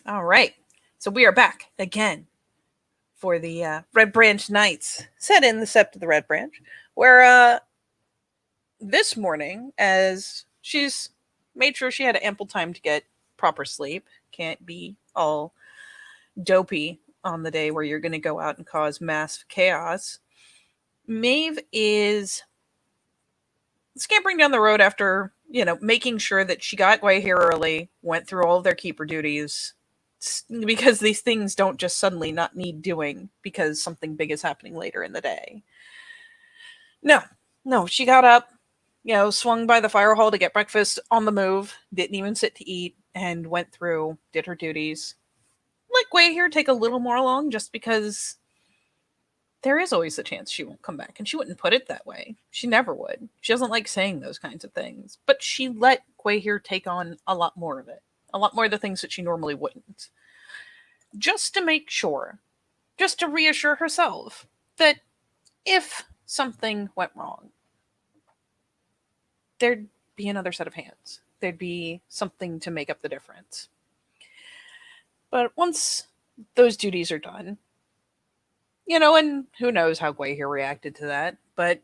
All right. So we are back again for the Red Branch Nights, set in the Sept of the Red Branch, where this morning, as she's made sure she had ample time to get proper sleep, can't be all dopey on the day where you're going to go out and cause mass chaos. Maeve is scampering down the road after, making sure that she got Gwei here early, went through all of their keeper duties, because these things don't just suddenly not need doing because something big is happening later in the day. No, no, she got up, swung by the fire hall to get breakfast on the move, didn't even sit to eat, and went through, did her duties. Let Gwei here take a little more long just because there is always the chance she won't come back, and she wouldn't put it that way. She never would. She doesn't like saying those kinds of things. But she let Gwei here take on a lot more of it. A lot more of the things that she normally wouldn't. Just to make sure, just to reassure herself that if something went wrong, there'd be another set of hands. There'd be something to make up the difference. But once those duties are done, and who knows how Gwei here reacted to that, but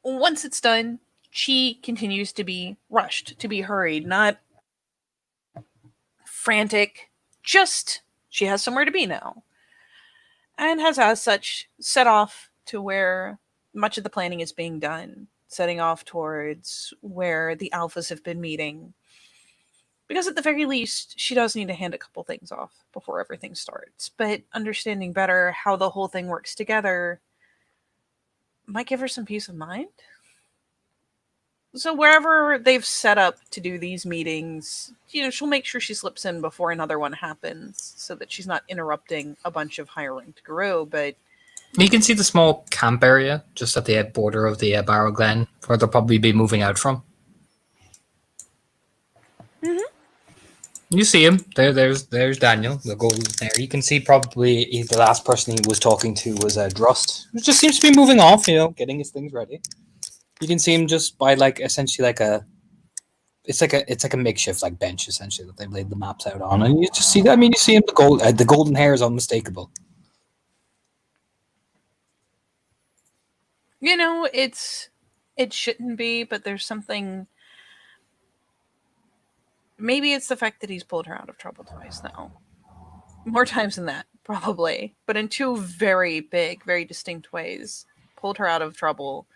once it's done, she continues to be rushed, to be hurried, not frantic, just she has somewhere to be now. And has, as such, set off to where much of the planning is being done, setting off towards where the alphas have been meeting. Because at the very least, she does need to hand a couple things off before everything starts. But understanding better how the whole thing works together might give her some peace of mind. So wherever they've set up to do these meetings, she'll make sure she slips in before another one happens so that she's not interrupting a bunch of higher ranked Guru. But You can see the small camp area just at the border of the Barrow Glen where they'll probably be moving out from. mm-hmm. You see him. There's Daniel, the golden hair. You can see probably the last person he was talking to was Drust, who just seems to be moving off, getting his things ready. You can see him just by essentially it's like a makeshift bench essentially that they've laid the maps out on, and you just see that. I mean, you see him. The golden hair is unmistakable. It shouldn't be, but there's something. Maybe it's the fact that he's pulled her out of trouble twice now. More times than that, probably. But in two very big, very distinct ways. Pulled her out of trouble.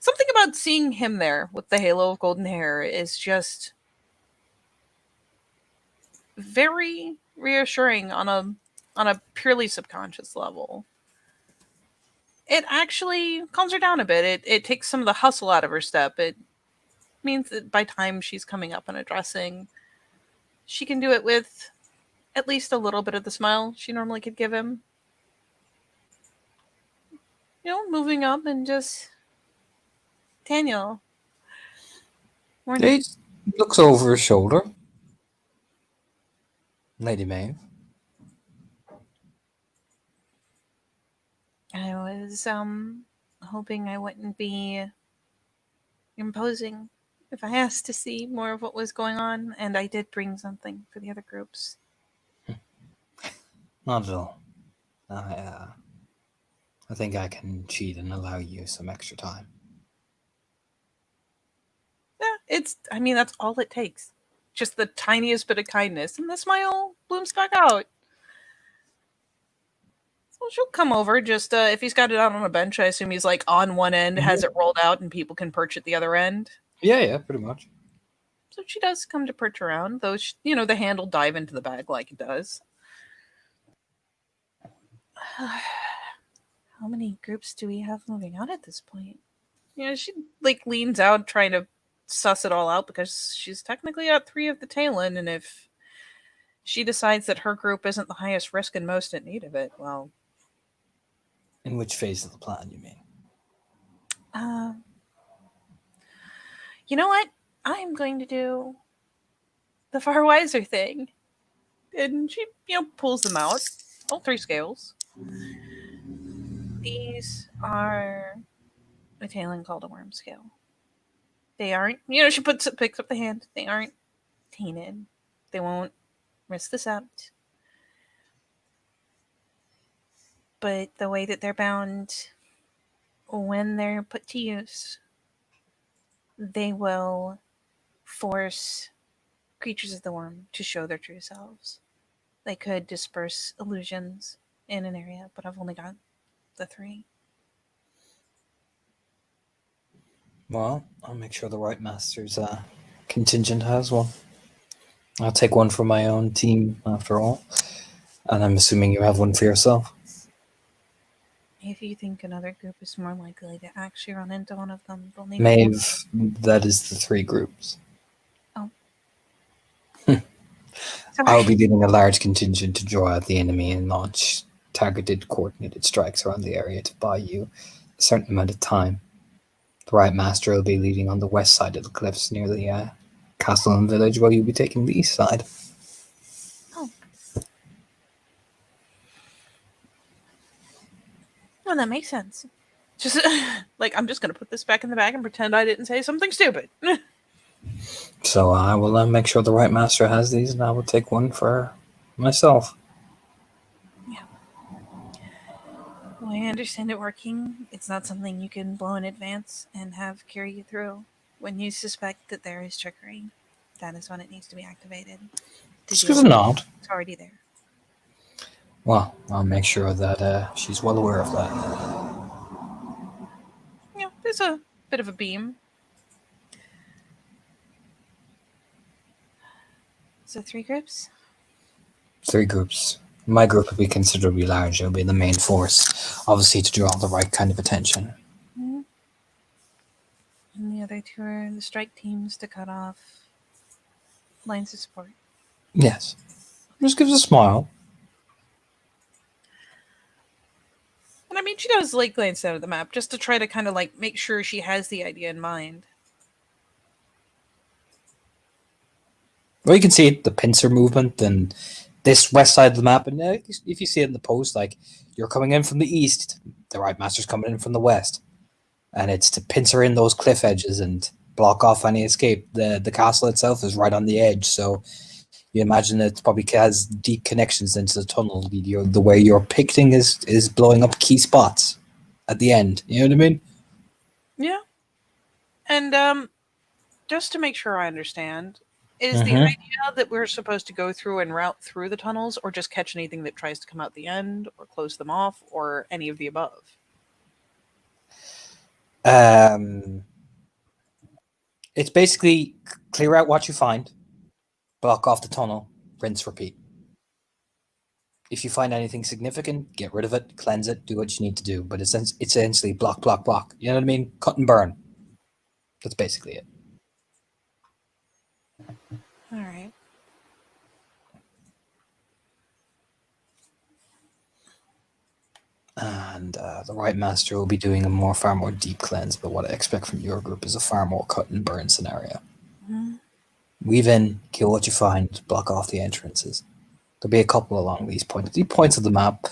Something about seeing him there with the halo of golden hair is just very reassuring on a purely subconscious level. It actually calms her down a bit. It takes some of the hustle out of her step. It means that by time she's coming up and addressing, she can do it with at least a little bit of the smile she normally could give him. Moving up and just Daniel. He looks over his shoulder. Lady Maeve. I was hoping I wouldn't be imposing if I asked to see more of what was going on, and I did bring something for the other groups. Not at all. I think I can cheat and allow you some extra time. Yeah, that's all it takes. Just the tiniest bit of kindness, and the smile blooms back out. So she'll come over, just if he's got it out on a bench, I assume he's on one end, has it rolled out, and people can perch at the other end. Yeah, pretty much. So she does come to perch around, though, the hand will dive into the bag like it does. How many groups do we have moving out at this point? She leans out trying to suss it all out because she's technically at 3 of the tail end, and if she decides that her group isn't the highest risk and most in need of it, well. In which phase of the plan, you mean? You know what? I'm going to do the far wiser thing. And she, pulls them out. All 3 scales. These are a Talon called a worm scale. They aren't, she picks up the hand. They aren't tainted. They won't risk the sept. But the way that they're bound, when they're put to use, they will force creatures of the worm to show their true selves. They could disperse illusions in an area, but I've only got the 3. Well, I'll make sure the Right Master's contingent has one. I'll take one for my own team after all. And I'm assuming you have one for yourself. If you think another group is more likely to actually run into one of them, they'll need one. Maeve, that is the 3 groups. Oh. I'll be leading a large contingent to draw out the enemy and launch targeted coordinated strikes around the area to buy you a certain amount of time. The Right Master will be leading on the west side of the cliffs near the castle and village, while you'll be taking the east side. Oh. Well, that makes sense. Just like, I'm just going to put this back in the bag and pretend I didn't say something stupid. So I will make sure the Right Master has these, and I will take one for myself. Yeah. Well, I understand it working. It's not something you can blow in advance and have carry you through. When you suspect that there is trickery, that is when it needs to be activated. Just because not. It's already there. Well, I'll make sure that she's well aware of that. Yeah, there's a bit of a beam. So 3 groups? 3 groups. My group will be considerably large. It'll be the main force, obviously, to draw the right kind of attention. Mm-hmm. And the other 2 are the strike teams to cut off lines of support. Yes. Just gives a smile. And I mean, she does like glance down at the map just to try to kind of like make sure she has the idea in mind. Well, you can see the pincer movement and this west side of the map. And if you see it in the post, like you're coming in from the east, the Right Master's coming in from the west. And it's to pincer in those cliff edges and block off any escape. The castle itself is right on the edge, so you imagine it probably has deep connections into the tunnel. The way you're picking is blowing up key spots at the end. You know what I mean? Yeah. And just to make sure I understand, is the idea that we're supposed to go through and route through the tunnels, or just catch anything that tries to come out the end, or close them off, or any of the above? It's basically clear out what you find, block off the tunnel, rinse, repeat. If you find anything significant, get rid of it, cleanse it, do what you need to do. But it's essentially block, block, block. You know what I mean? Cut and burn. That's basically it. All right. And the Right Master will be doing a far more deep cleanse, but what I expect from your group is a far more cut and burn scenario. Mm-hmm. Weave in, kill what you find, block off the entrances. There'll be a couple along these points. The points of the map,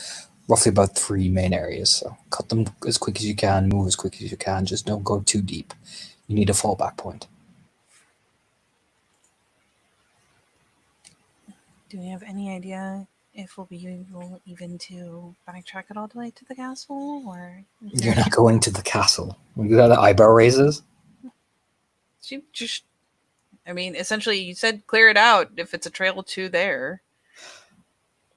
roughly about 3 main areas. So cut them as quick as you can, move as quick as you can. Just don't go too deep. You need a fallback point. Do we have any idea if we'll be able even to backtrack it all the way to the castle, or You're not going to the castle. You got the eyebrow raises. She just, I mean, essentially, you said clear it out if it's a trail to there.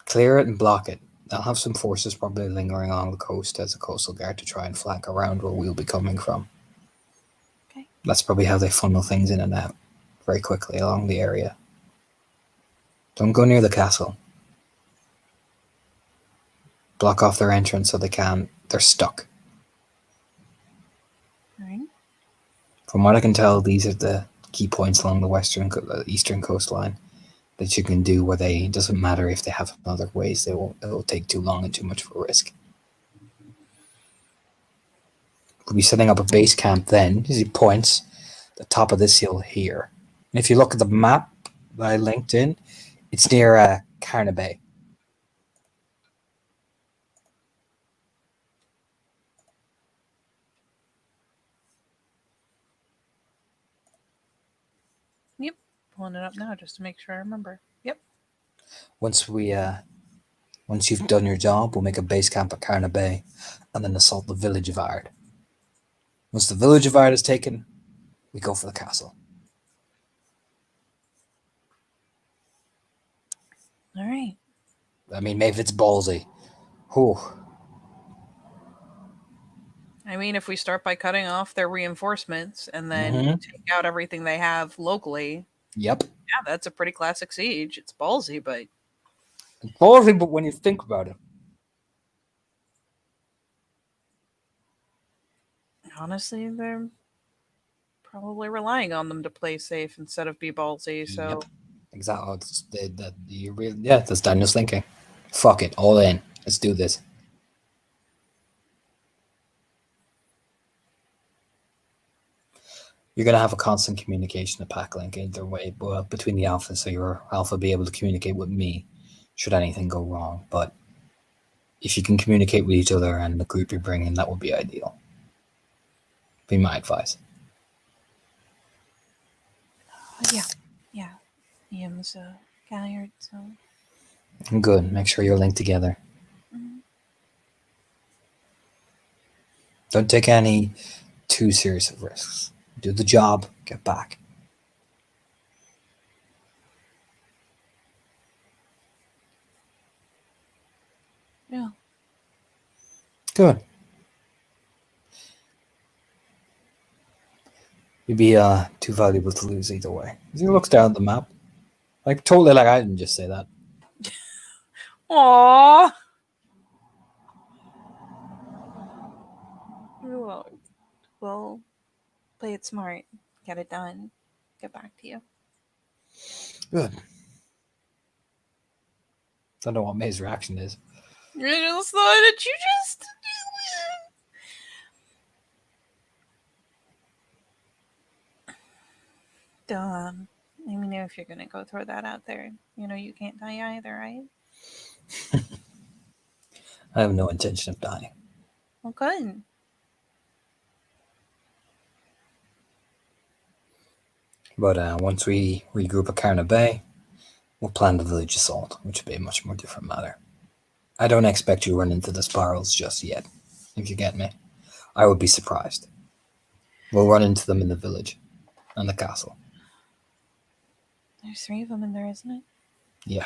Clear it and block it. I'll have some forces probably lingering along the coast as a coastal guard to try and flank around where we'll be coming from. Okay. That's probably how they funnel things in and out very quickly along the area. Don't go near the castle. Block off their entrance so they're stuck. All right. From what I can tell, these are the key points along the eastern coastline that you can do where it doesn't matter if they have other ways, it will take too long and too much of a risk. We'll be setting up a base camp then. You see points, the top of this hill here. And if you look at the map that I linked in, it's near Carnaby. Yep. Pulling it up now just to make sure I remember. Once you've done your job, we'll make a base camp at Carna Bay, and then assault the village of Ard. Once the village of Ard is taken, we go for the castle. All right. I mean, maybe it's ballsy. Whew. I mean, if we start by cutting off their reinforcements and then Mhm. take out everything they have locally, Yep. yeah, that's a pretty classic siege. It's ballsy, but It's ballsy, but when you think about it, honestly, they're probably relying on them to play safe instead of be ballsy. So, Yep. Exactly. That's Daniel's thinking. Fuck it, all in. Let's do this. You're gonna have a constant communication to pack link either way, but between the alpha, so your alpha be able to communicate with me should anything go wrong. But if you can communicate with each other and the group you're bringing, that would be ideal. Be my advice. yeah, Ian's Galliard. So, Good. Make sure you're linked together. mhm. Don't take any too serious of risks. Do the job. Get back. Yeah. Good. You'd be too valuable to lose either way. He looks down at the map, like totally like I didn't just say that. Aww. We'll play it smart. Get it done. Get back to you. Good. Don't know what May's reaction is. I just thought that you just. I mean, if you're gonna go throw that out there, you can't die either, right? I have no intention of dying. Well, good. But once we regroup at Carna Bay, we'll plan the village assault, which will be a much more different matter. I don't expect you to run into the spirals just yet, if you get me. I would be surprised. We'll run into them in the village and the castle. There's 3 of them in there, isn't it? Yeah.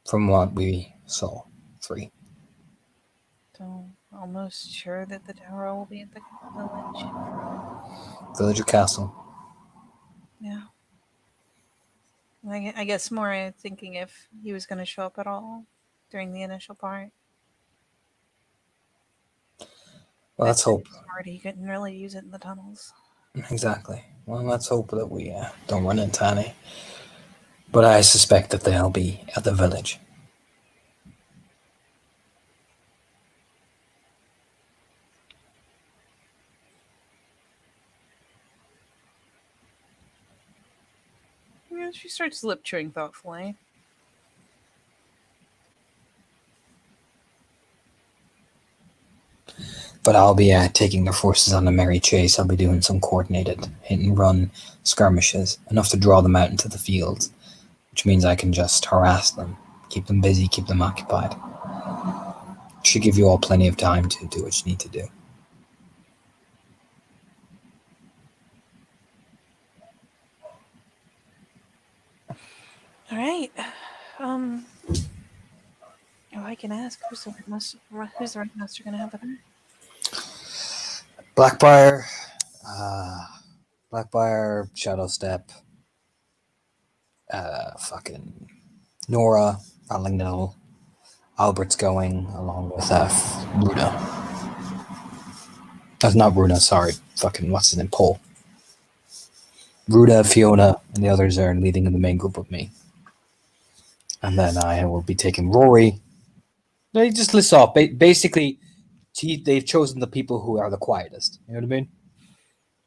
From what we saw, 3. So, almost sure that the tower will be at the village. Village or castle? Yeah. I guess more thinking if he was going to show up at all during the initial part. Well, let's hope. Smart, he couldn't really use it in the tunnels. Exactly. Well, let's hope that we don't run into any. But I suspect that they'll be at the village. Yeah, she starts lip chewing thoughtfully. But I'll be taking their forces on a merry chase. I'll be doing some coordinated hit and run skirmishes, enough to draw them out into the fields, which means I can just harass them, keep them busy, keep them occupied. Should give you all plenty of time to do what you need to do. All right. I can ask who's the Red Master going to have with her? Blackbriar, Shadow Step, fucking Nora, Arlingnell, Albert's going along with Runa. That's not Runa, sorry. Fucking what's his name? Paul. Runa, Fiona, and the others are leading in the main group with me. And then I will be taking Rory. They just list off. Basically, they've chosen the people who are the quietest. You know what I mean?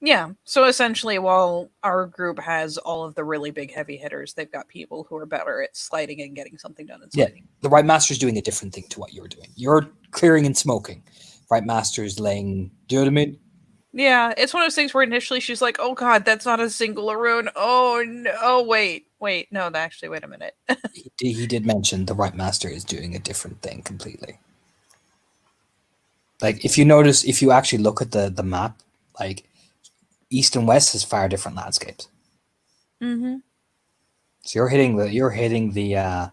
Yeah. So essentially, while our group has all of the really big heavy hitters, they've got people who are better at sliding and getting something done. Yeah. The Right Master's doing a different thing to what you're doing. You're clearing and smoking. Right Master's laying. Do you know what I mean? Yeah, it's one of those things where initially she's like, "Oh God, that's not a single rune." Oh no! Wait, Wait, no, actually, wait a minute. He did mention the Right Master is doing a different thing completely. Like if you notice, if you actually look at the map, like east and west has far different landscapes. Mm-hmm. So you're hitting the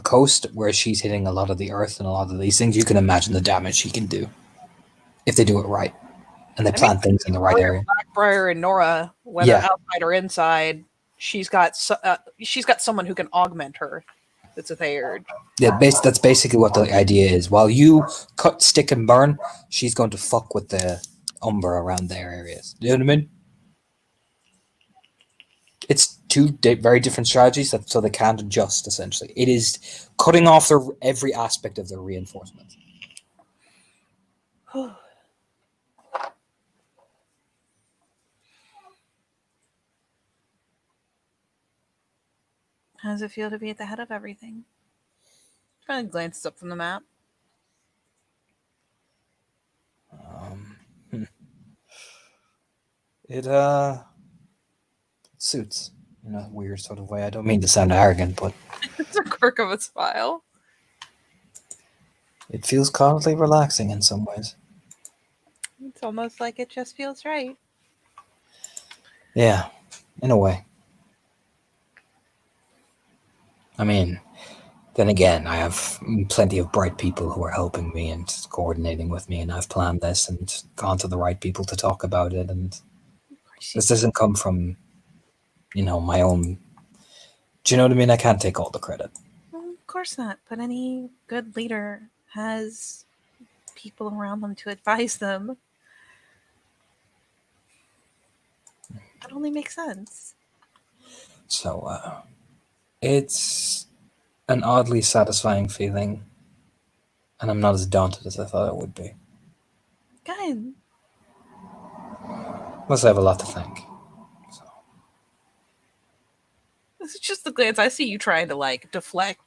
coast, where she's hitting a lot of the earth and a lot of these things. You can imagine the damage she can do if they do it right and they I mean, plant things in the right area. Blackbriar and Nora, whether Yeah. outside or inside, she's got someone who can augment her. That's a Theurge. Yeah, that's basically what the idea is. While you cut, stick, and burn, she's going to fuck with the umber around their areas. You know what I mean? It's two very different strategies, so they can't adjust. Essentially, it is cutting off every aspect of their reinforcement. How does it feel to be at the head of everything? Kind of glances up from the map. Hmm. It suits in a weird sort of way. I don't mean to sound arrogant, but It's a quirk of a smile. it feels calmly relaxing in some ways. It's almost like it just feels right. Yeah, in a way. I mean, then again, I have plenty of bright people who are helping me and coordinating with me, and I've planned this and gone to the right people to talk about it. And Of course, this doesn't come from, my own. Do you know what I mean? I can't take all the credit. well, of course not. But any good leader has people around them to advise them. That only makes sense. So, it's an oddly satisfying feeling, and I'm not as daunted as I thought it would be. Good. Plus, I have a lot to thank. So. This is just the glance I see you trying to deflect.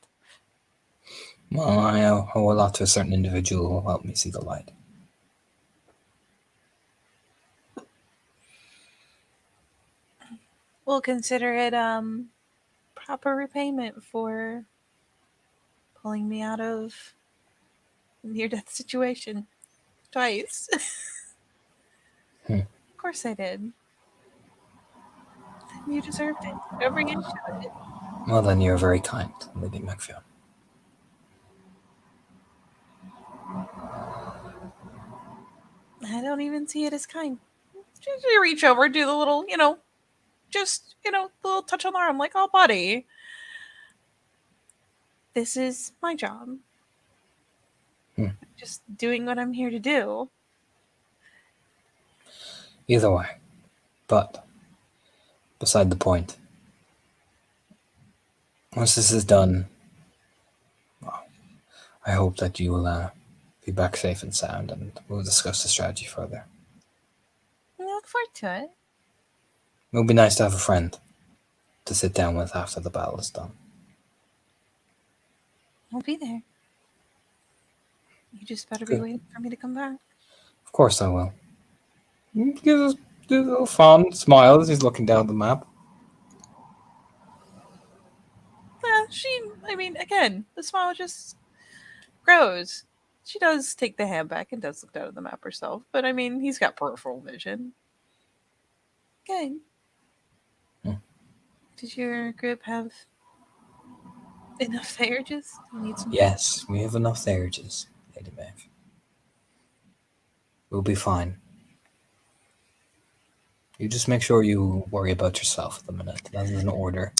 Well, I owe a lot to a certain individual who helped me see the light. We'll consider it proper repayment for pulling me out of a near death situation twice. Hmm. Of course I did. You deserved it. Every inch of it. Well, then you're very kind, Lady McPhail. I don't even see it as kind. Just you reach over, do the little, the little touch on the arm, like, oh, buddy. This is my job. Hmm. Just doing what I'm here to do. Either way. But, beside the point, once this is done, well, I hope that you will be back safe and sound, and we'll discuss the strategy further. I look forward to it. It would be nice to have a friend to sit down with after the battle is done. I'll be there. You just better be Good. waiting for me to come back. Of course I will. He gives a little fond smile as he's looking down at the map. Again, the smile just grows. She does take the hand back and does look down at the map herself, but he's got peripheral vision. Good. Hmm. Did your group have enough Theurges? Do you need some? Yes, we have enough Theurges, Lady Maeve. We'll be fine. You just make sure you worry about yourself at the minute. That is an order.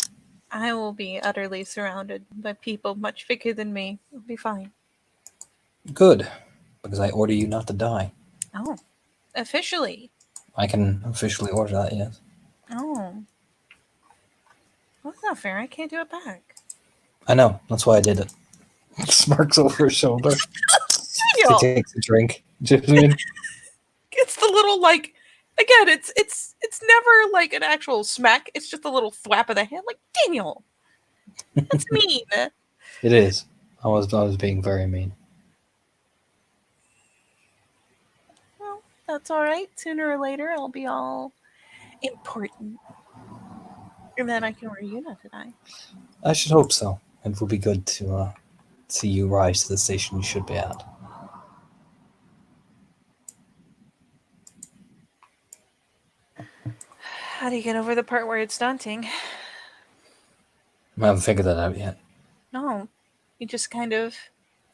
I will be utterly surrounded by people much bigger than me. I'll be fine. Good, because I order you not to die. Oh, officially. I can officially order that, yes. Oh. Well, that's not fair. I can't do it back. I know, that's why I did it. Smirks over his shoulder. He Daniel! takes a drink. Do you know what I mean? It's the little again, it's never like an actual smack. It's just a little thwap of the hand. Like, Daniel, that's mean. It is. I was being very mean. Well, that's all right. Sooner or later, I'll be all important. And then I can wear Yuna tonight. I should hope so. It will be good to see you rise to the station you should be at. How do you get over the part where it's daunting? I haven't figured that out yet. No, you just kind of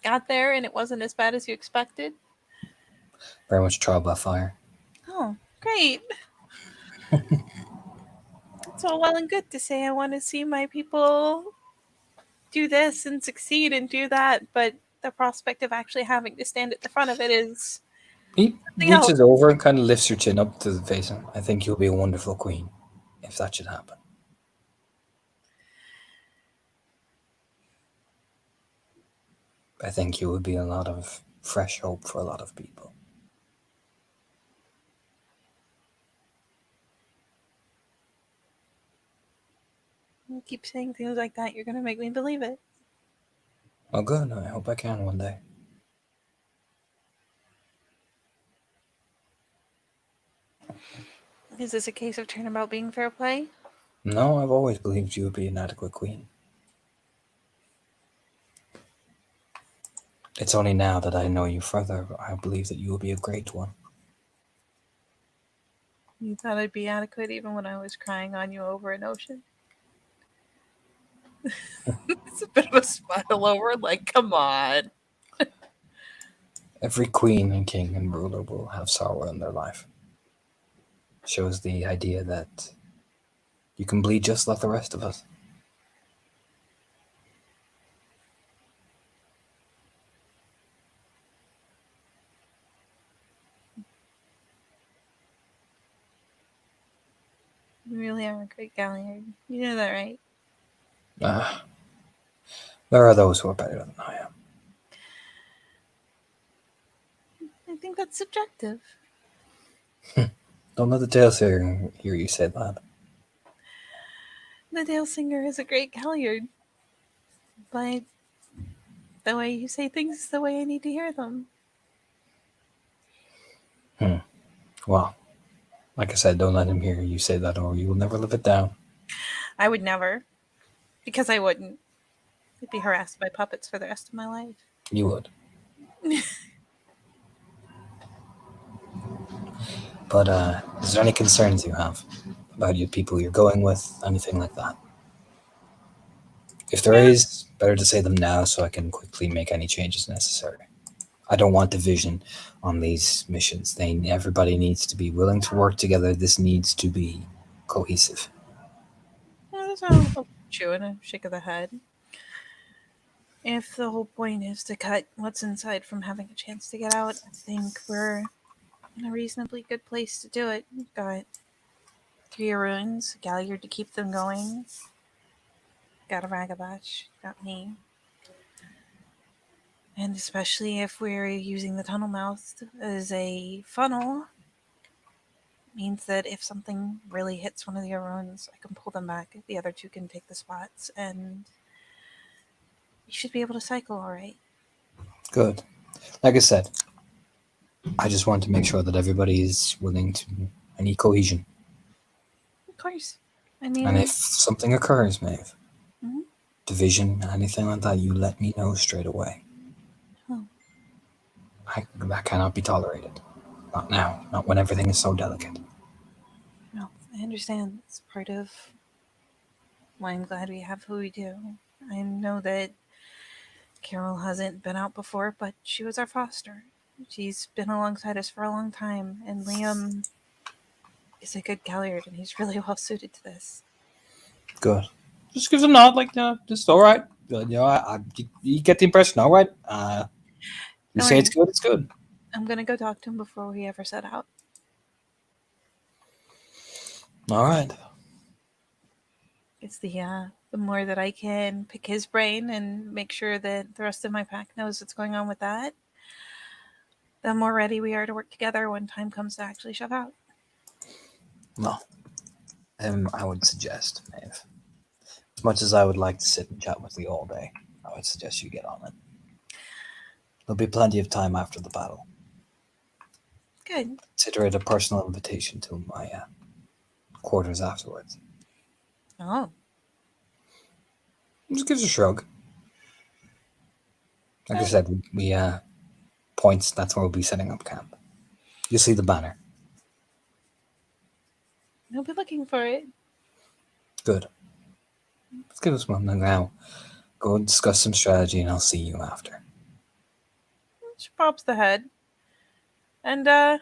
got there and it wasn't as bad as you expected. Very much trial by fire. Oh, great. It's all well and good to say I want to see my people do this and succeed and do that, but the prospect of actually having to stand at the front of it is He something else. reaches over and kind of lifts your chin up to the face. I think you'll be a wonderful queen, if that should happen. I think you would be a lot of fresh hope for a lot of people. You keep saying things like that, you're going to make me believe it. Oh, good. I hope I can one day. Is this a case of turnabout being fair play? No, I've always believed you would be an adequate queen. It's only now that I know you further, I believe that you will be a great one. You thought I'd be adequate even when I was crying on you over an ocean? It's a bit of a smile over, like, come on. Every queen and king and ruler will have sorrow in their life. Shows the idea that you can bleed just like the rest of us. You really are a great galliard. You know that, right? There are those who are better than I am. I think that's subjective. Don't let the tales hear you say that. The Dale Singer is a great galliard, but the way you say things is the way I need to hear them. Well, like I said, don't let him hear you say that or you will never live it down. I would never, because I wouldn't. I'd be harassed by puppets for the rest of my life. You would. But is there any concerns you have about your people you're going with, anything like that? If there is, better to say them now so I can quickly make any changes necessary. I don't want division on these missions. Everybody needs to be willing to work together. This needs to be cohesive. Yeah, there's a chew and a shake of the head. If the whole point is to cut what's inside from having a chance to get out, I think we're in a reasonably good place to do it. We've got 3 ruins, a galliard to keep them going. Got a Ragabash, got me. And especially if we're using the tunnel mouth as a funnel, means that if something really hits one of the ruins, I can pull them back. The other 2 can take the spots, and you should be able to cycle all right. Good. Like I said, I just want to make sure that everybody is willing to any cohesion. Of course. I mean, And if something occurs, Maeve, Mhm. division, anything like that, you let me know straight away. Oh. That cannot be tolerated. Not now. Not when everything is so delicate. No, I understand. It's part of why I'm glad we have who we do. I know that Carol hasn't been out before, but she was our foster. She's been alongside us for a long time, and Liam is a good galliard, and he's really well suited to this. Good. Just gives a nod, like, just all right. You get the impression, all right. You Don't say it's worry. good, it's good. I'm gonna go talk to him before we ever set out. All right. It's the more that I can pick his brain and make sure that the rest of my pack knows what's going on with that, the more ready we are to work together when time comes to actually shove out. Well, I would suggest, Maeve, as much as I would like to sit and chat with you all day, I would suggest you get on it. There'll be plenty of time after the battle. Good. Consider it a personal invitation to my quarters afterwards. Oh, Just gives a shrug. Like I said, we points. That's where we'll be setting up camp. You see the banner. I'll be looking for it. Good. Let's give us one now. Go and discuss some strategy, and I'll see you after. She pops the head. And, you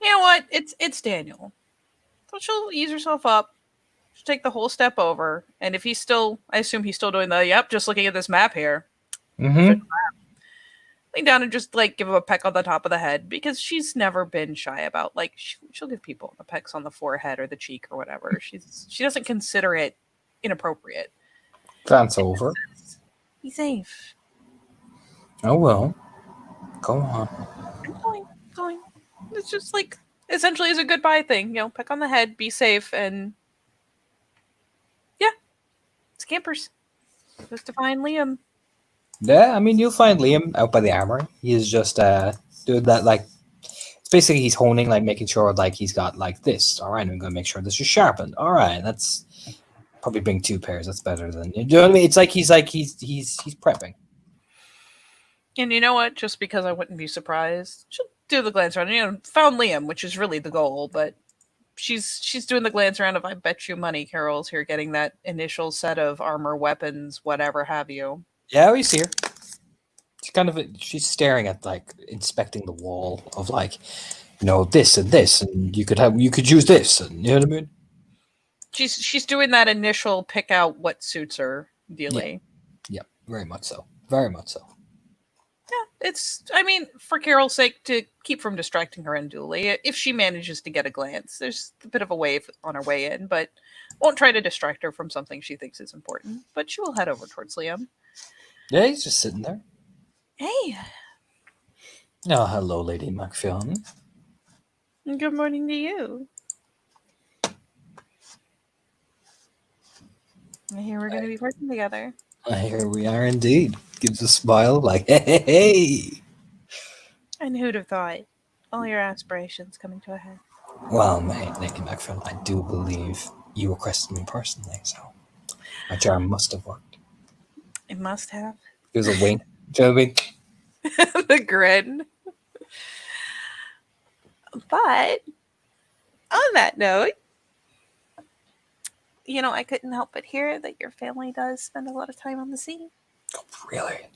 know what? It's Daniel. So she'll ease herself up. She'll take the whole step over. And if he's still, I assume he's still doing the, yep, just looking at this map here. Mm-hmm. Lean down and just, like, give him a peck on the top of the head. Because she's never been shy about, like, she'll give people the pecks on the forehead or the cheek or whatever. She doesn't consider it inappropriate. Glance over. Be safe. Oh well. Go on. I'm going. It's just like essentially is a goodbye thing, peck on the head, be safe, and yeah, scampers. Supposed to find Liam. Yeah, I mean you'll find Liam out by the armory. He is just doing that like it's basically he's honing, like making sure like he's got like this. All right, I'm gonna make sure this is sharpened. All right, that's probably bring 2 pairs. That's better than you know what I mean. It's like he's prepping. And you know what? Just because I wouldn't be surprised, she'll do the glance around. Found Liam, which is really the goal, but she's doing the glance around of I bet you money Carol's here getting that initial set of armor, weapons, whatever have you. Yeah, we see her. She's staring at like inspecting the wall of like, this and this, and you could use this, and you know what I mean. She's doing that initial pick out what suits her dealing. Yeah, very much so. Very much so. Yeah, for Carol's sake, to keep from distracting her unduly. If she manages to get a glance, there's a bit of a wave on her way in, but won't try to distract her from something she thinks is important. But she will head over towards Liam. Yeah, he's just sitting there. Hey. Oh, hello, Lady MacFionn. Good morning to you. I hear we're going to be working together. Here we are indeed. Gives a smile like, hey. And who'd have thought? All your aspirations coming to a head. Well, Lady MacFionn, I do believe you requested me personally, so my charm must have worked. It must have. It was a wink. Do you know what I mean? The grin. But on that note, I couldn't help but hear that your family does spend a lot of time on the sea. Oh, really?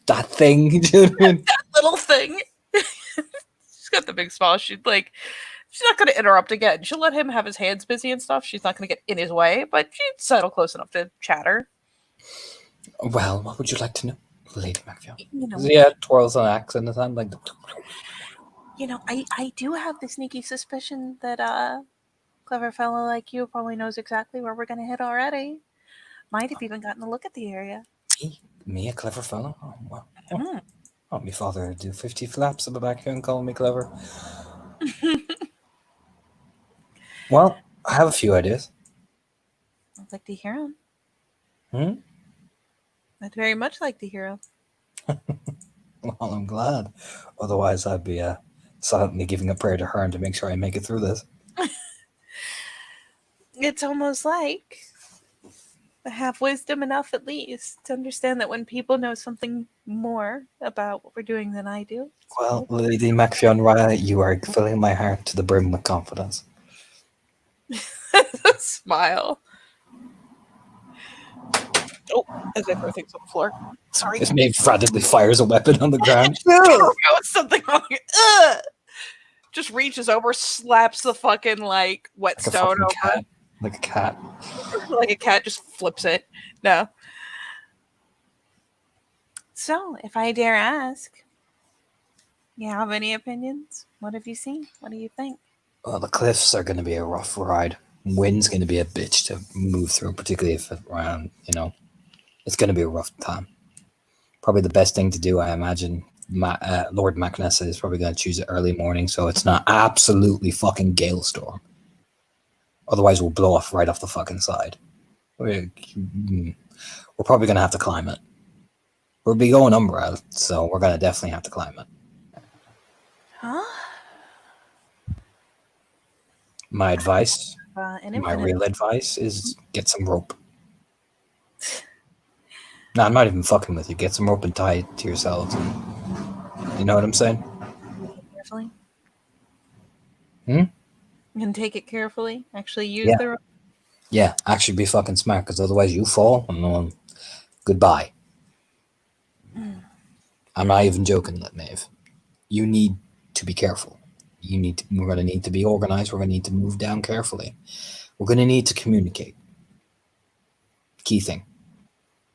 That thing. That little thing. She's got the big smile. She's not going to interrupt again. She'll let him have his hands busy and stuff. She's not going to get in his way, but she'd settle close enough to chatter. Well, what would you like to know, Lady MacFionn? Yeah, twirls an axe in his hand like. I do have the sneaky suspicion that clever fellow like you probably knows exactly where we're going to hit already. Might have even gotten a look at the area. Me, a clever fellow? Oh, well. Oh, my father would do 50 flaps on the back here and call me clever. Well, I have a few ideas. I'd like to hear them. I'd very much like to hear them. Well, I'm glad. Otherwise, I'd be silently giving a prayer to Hearn to make sure I make it through this. It's almost like I have wisdom enough, at least, to understand that when people know something more about what we're doing than I do. Well, Lady MacFionn, you are filling my heart to the brim with confidence. Smile. Oh, as I throw things on the floor. Sorry. This maid frantically fires a weapon on the ground. Something wrong. Just reaches over, slaps the fucking whetstone over. Cat. Like a cat. Like a cat, just flips it. No. So, if I dare ask, you have any opinions? What have you seen? What do you think? Well, the cliffs are going to be a rough ride. Wind's going to be a bitch to move through, particularly if around, it's going to be a rough time. Probably the best thing to do, I imagine, Lord Macnessa is probably going to choose it early morning so it's not absolutely fucking gale storm. Otherwise, we'll blow off right off the fucking side. We're probably going to have to climb it. We'll be going umbrella, so we're going to definitely have to climb it. Huh? My advice, An my infinite. real advice is get some rope. No, I'm not even fucking with you. Get some rope and tie it to yourselves. You know what I'm saying? Carefully. Hmm? You can take it carefully. Actually, use Yeah. the rope. Yeah, actually be fucking smart, because otherwise you fall and goodbye. I'm not even joking, Maeve. You need to be careful. We're going to need to be organized. We're going to need to move down carefully. We're going to need to communicate. Key thing.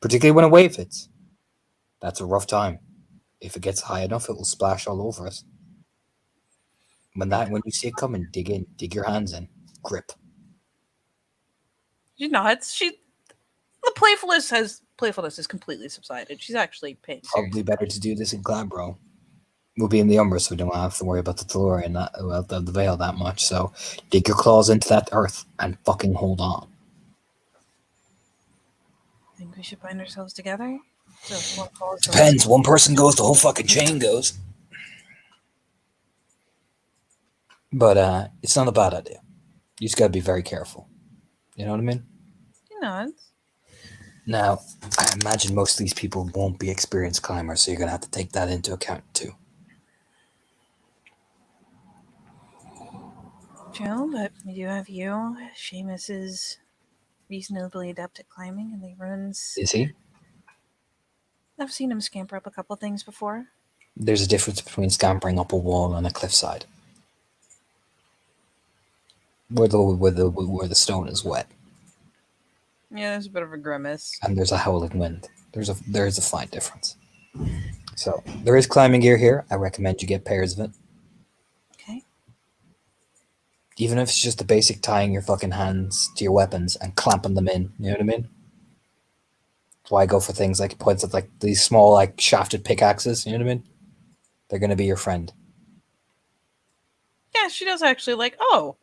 Particularly when a wave hits. That's a rough time. If it gets high enough, it will splash all over us. When you see it coming, dig in, dig your hands in, grip. She's nuts. The playfulness has completely subsided. She's actually paying serious. Probably better to do this in Glabro. We'll be in the Umbra, so we don't have to worry about the Tellurian, the Veil that much. So dig your claws into that earth and fucking hold on. Think we should bind ourselves together? So if one falls, Depends. One person goes, the whole fucking chain goes. But it's not a bad idea. You just gotta be very careful. You know what I mean? She nods. Now, I imagine most of these people won't be experienced climbers, so you're gonna have to take that into account too. True, but we do have you. Seamus is reasonably adept at climbing in the ruins. Is he? I've seen him scamper up a couple things before. There's a difference between scampering up a wall and a cliffside, where the stone is wet Yeah, there's a bit of a grimace. and there's a howling wind. There is a fine difference. So there is climbing gear here. I recommend you get pairs of it. Okay. Even if it's just the basic tying your fucking hands to your weapons and clamping them in. You know what I mean? That's why I go for things like points of like these small like shafted pickaxes. You know what I mean? They're gonna be your friend. Yeah, she does actually like, oh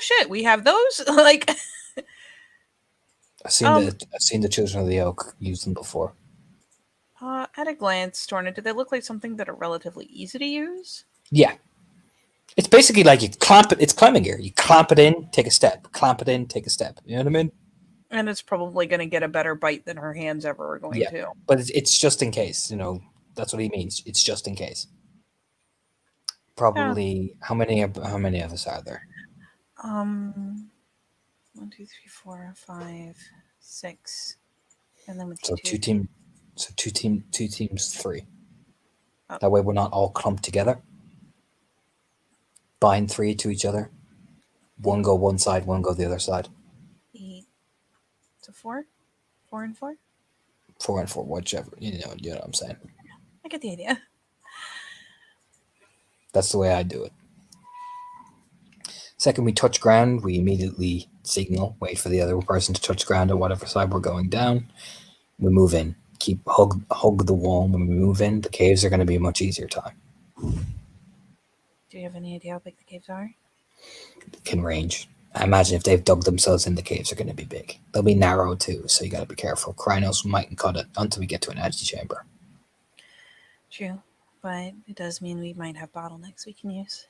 shit, we have those? Like, I've seen the Children of the Oak use them before. at a glance, Torna, do they look like something that are relatively easy to use? Yeah. It's basically like you clamp it. It's climbing gear. You clamp it in, take a step. Clamp it in, take a step. You know what I mean? And it's probably going to get a better bite than her hands ever are going Yeah. to. But it's just in case. You know, that's what he means. It's just in case. Probably how many of us are there? 1, 2, 3, 4, 5, 6, and then with So you two teams, three. Oh. That way we're not all clumped together. Bind three to each other. One go one side, one go the other side. 8 to 4, 4 and 4. 4 and 4, whichever. You know what I'm saying. I get the idea. That's the way I do it. Second we touch ground, we immediately signal, wait for the other person to touch ground on whatever side we're going down. We move in. Hug the wall when we move in. The caves are going to be a much easier time. Do you have any idea how big the caves are? Can range. I imagine if they've dug themselves in, the caves are going to be big. They'll be narrow too, so you got to be careful. Krynos mightn't cut it until we get to an antechamber. True, but it does mean we might have bottlenecks we can use.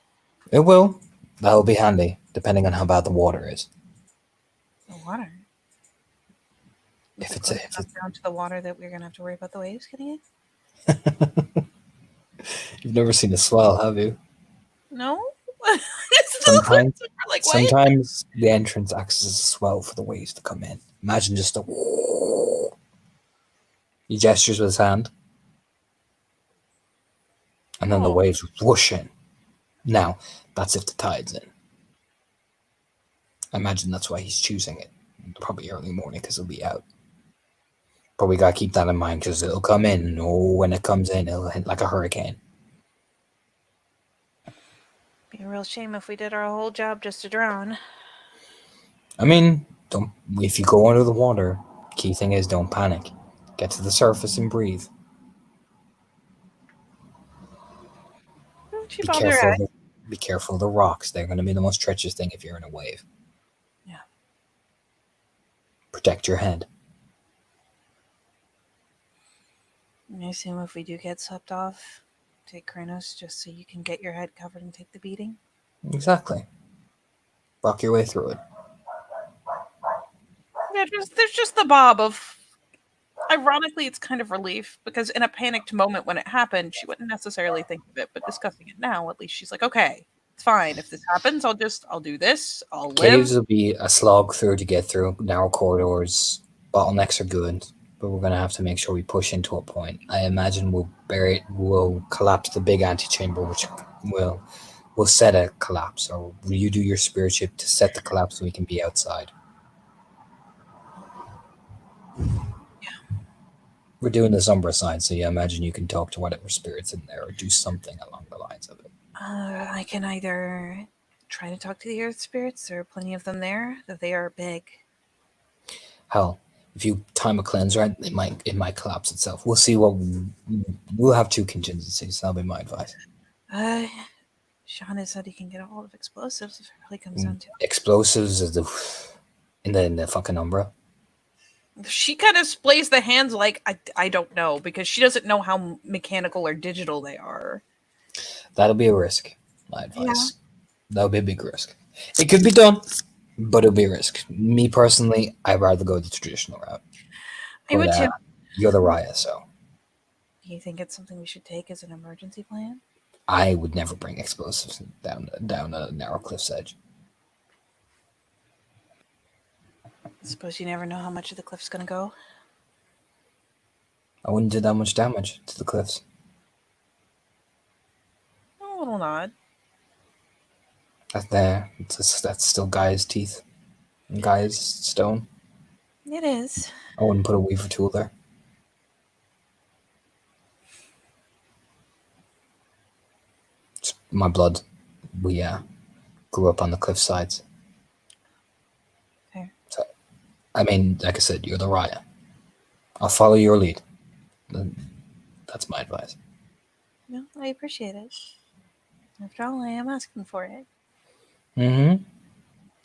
It will. That'll be handy, depending on how bad the water is. The water. If Is it's it close enough down to the water that we're gonna have to worry about the waves getting in? You've never seen a swell, have you? No. Sometimes the entrance acts as a swell for the waves to come in. Imagine just a. He gestures with his hand, and then the waves whoosh in. Now, that's if the tide's in. I imagine that's why he's choosing it. Probably early morning because it'll be out. But we gotta keep that in mind because it'll come in. Oh, when it comes in, it'll hit like a hurricane. Be a real shame if we did our whole job just to drown. I mean, if you go under the water, key thing is don't panic. Get to the surface and breathe. Be careful of the rocks. They're going to be the most treacherous thing if you're in a wave. Yeah. Protect your head. I assume if we do get swept off, take Krynos just so you can get your head covered and take the beating. Exactly. rock your way through it. Yeah, there's just the bob of. Ironically, it's kind of relief because in a panicked moment when it happened, she wouldn't necessarily think of it, but discussing it now, at least she's like, okay, it's fine. If this happens, I'll do this. I'll live. Caves will be a slog through to get through. Narrow corridors, bottlenecks are good, but we're gonna have to make sure we push into a point. I imagine we'll collapse the big antechamber, which will set a collapse. Or will you do your spirit ship to set the collapse so we can be outside? We're doing the Umbra side, so yeah, I imagine you can talk to whatever spirits in there or do something along the lines of it. I can either try to talk to the earth spirits. There are plenty of them there. That they are big. Hell, if you time a cleanse right, it might collapse itself. We'll see we'll have two contingencies. That'll be my advice. Shauna said he can get a hold of explosives if it really comes down to it. Explosives is in the fucking Umbra. She kind of displays the hands like I don't know because she doesn't know how mechanical or digital they are. That'll be a risk. My advice. That'll be a big risk. It could be done, but it'll be a risk. Me personally, I'd rather go the traditional route. I would too. You're the Raya, so Do you think it's something we should take as an emergency plan? I would never bring explosives down a narrow cliff's edge. I suppose you never know how much of the cliff's gonna go. I wouldn't do that much damage to the cliffs. A little nod. That's still Gaia's teeth. And Gaia's stone. It is. I wouldn't put a weaver tool there. It's my blood. We grew up on the cliff sides. Fair. So, I mean, like I said, you're the Raya. I'll follow your lead. That's my advice. No, I appreciate it. After all, I am asking for it. Mm-hmm.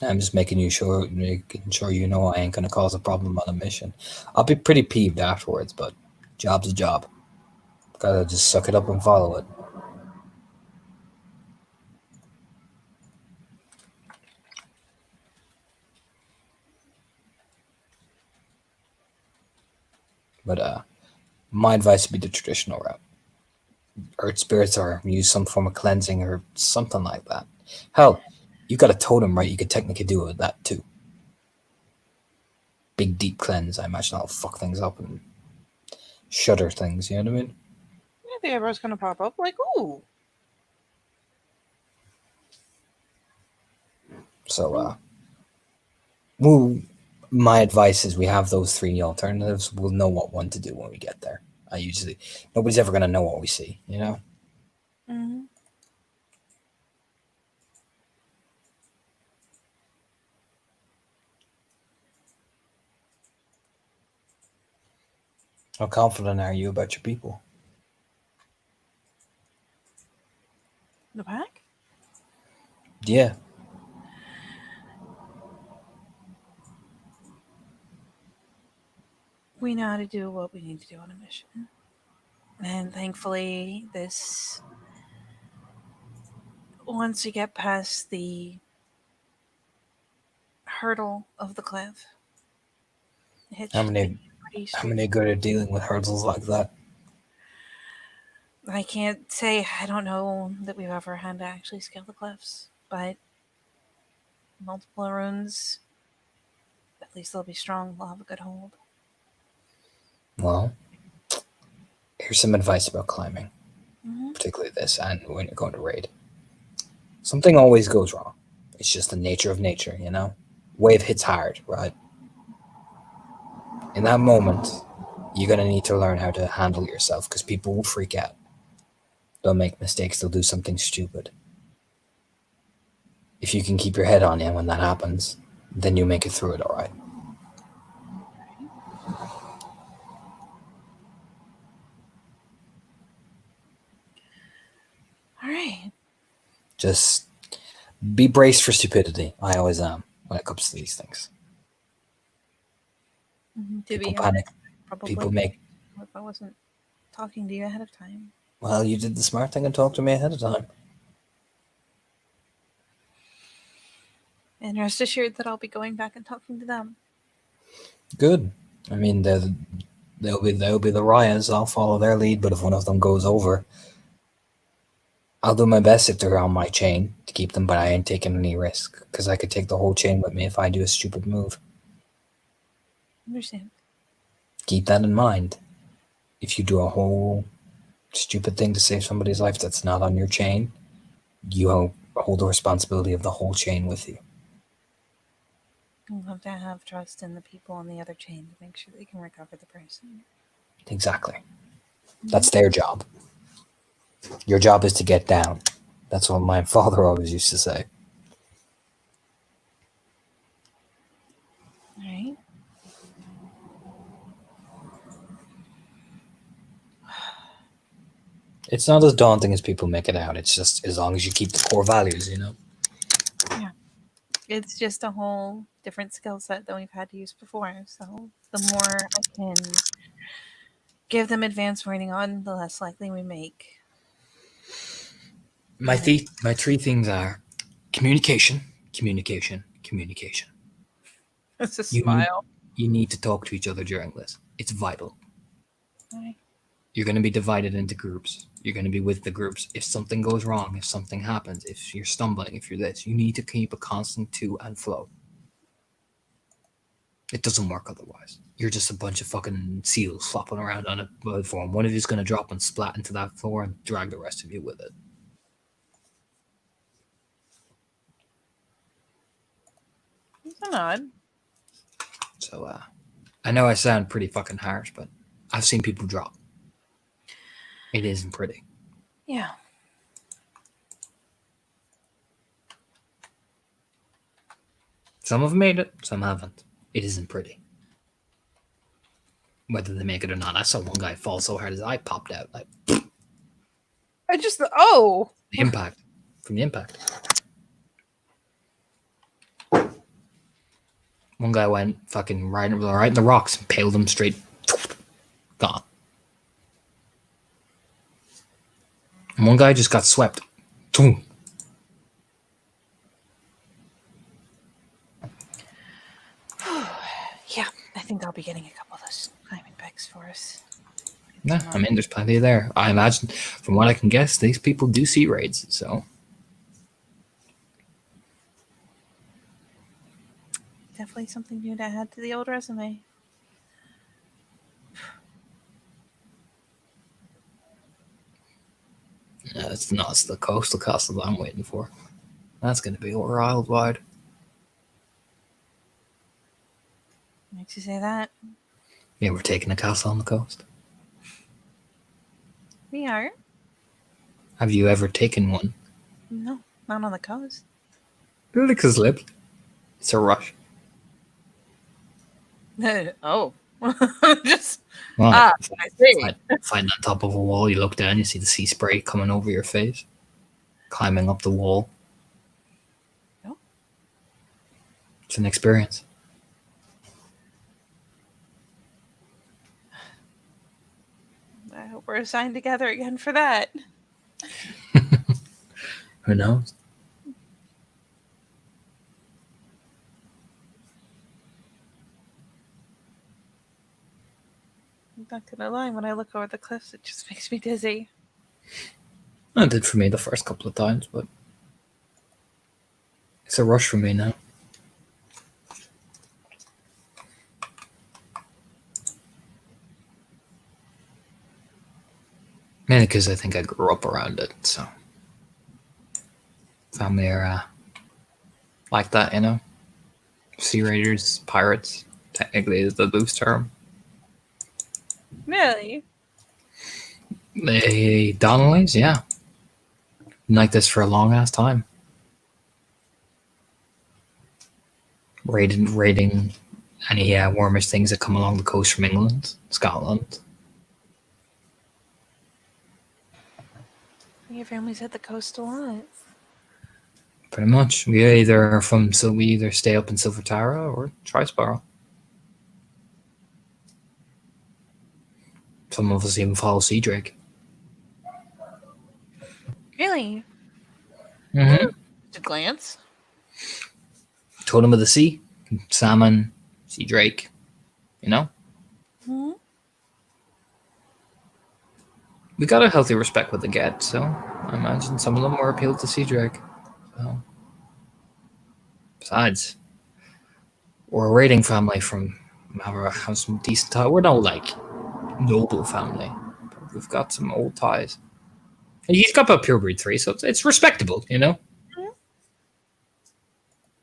I'm just making sure you know I ain't gonna cause a problem on a mission. I'll be pretty peeved afterwards, but job's a job. Gotta just suck it up and follow it. But my advice would be the traditional route. Earth spirits or use some form of cleansing or something like that. Hell, you got a totem, right? You could technically do it with that too. Big deep cleanse. I imagine that'll fuck things up and shutter things. You know what I mean? I think everyone's gonna pop up like, ooh. So, my advice is we have those three alternatives. We'll know what one to do when we get there. Nobody's ever gonna know what we see. You know. Mm-hmm. How confident are you about your people? The pack? Yeah. We know how to do what we need to do on a mission. And thankfully, once you get past the hurdle of the cliff, How many good at dealing with hurdles like that? I can't say. I don't know that we've ever had to actually scale the cliffs, but multiple runes, at least they'll be strong. They'll have a good hold. Well, here's some advice about climbing, Mm-hmm. particularly this, and when you're going to raid. Something always goes wrong. It's just the nature of nature, you know? Wave hits hard, right? In that moment, you're going to need to learn how to handle yourself because people will freak out. They'll make mistakes, they'll do something stupid. If you can keep your head on you when that happens, then you make it through it all right. All right. Just be braced for stupidity. I always am when it comes to these things. Mm-hmm. People panic. Probably. People make. If I wasn't talking to you ahead of time. Well, you did the smart thing and talked to me ahead of time. And rest assured that I'll be going back and talking to them. Good. I mean, they'll be the Ryans. I'll follow their lead, but if one of them goes over, I'll do my best if they're on my chain to keep them, but I ain't taking any risk because I could take the whole chain with me if I do a stupid move. Understand. Keep that in mind. If you do a whole stupid thing to save somebody's life that's not on your chain, you hold the responsibility of the whole chain with you. You'll have to have trust in the people on the other chain to make sure they can recover the person. Exactly. That's their job. Your job is to get down. That's what my father always used to say. All right. It's not as daunting as people make it out. It's just as long as you keep the core values, you know? It's just a whole different skill set than we've had to use before. So the more I can give them advance warning on, the less likely we make. My three things are communication, communication, communication. It's a You smile. You need to talk to each other during this. It's vital. Right. You're going to be divided into groups. You're going to be with the groups. If something goes wrong, if something happens, if you're stumbling, if you're this, you need to keep a constant to and flow. It doesn't work otherwise. You're just a bunch of fucking seals flopping around on a platform. One of you's going to drop and splat into that floor and drag the rest of you with it. It's a nod. So, I know I sound pretty fucking harsh, but I've seen people drop. It isn't pretty. Yeah. Some have made it, some haven't. It isn't pretty. Whether they make it or not. I saw one guy fall so hard his eye popped out. Like I just oh. the impact. From the impact. One guy went fucking right in the rocks, impaled him straight. Gone. And one guy just got swept. Boom. Yeah, I think I'll be getting a couple of those climbing pegs for us. Yeah, I mean, there's plenty there. I imagine, from what I can guess, these people do see raids, so. Definitely something new to add to the old resume. Yeah, it's the coastal castle I'm waiting for. That's going to be wild wide. Makes you say that. Yeah, we're taking a castle on the coast. We are. Have you ever taken one? No, not on the coast. Because it's a rush. Oh. Just Well, I see. find on top of a wall, you look down, you see the sea spray coming over your face, climbing up the wall. Oh. It's an experience. I hope we're assigned together again for that. Who knows? I'm not gonna lie, when I look over the cliffs, it just makes me dizzy. It did for me the first couple of times, but it's a rush for me now. Mainly because I think I grew up around it, so family are like that, you know. Sea raiders, pirates, technically is the loose term. Really? They Donnellys, yeah. Been like this for a long ass time. Raiding any warmish things that come along the coast from England, Scotland. Your family's at the coast a lot. Pretty much. We either stay up in Silver Tara or Trisborough. Some of us even follow Sea Drake. Really? Mm-hmm. To glance. totem of the sea, salmon, sea drake. You know, Mhm. we got a healthy respect with the get, so I imagine some of them were appealed to sea drake. So, besides, we're a raiding family from have some decent ties. We're no like noble family, but we've got some old ties. He's got a purebred 3, so it's respectable, you know.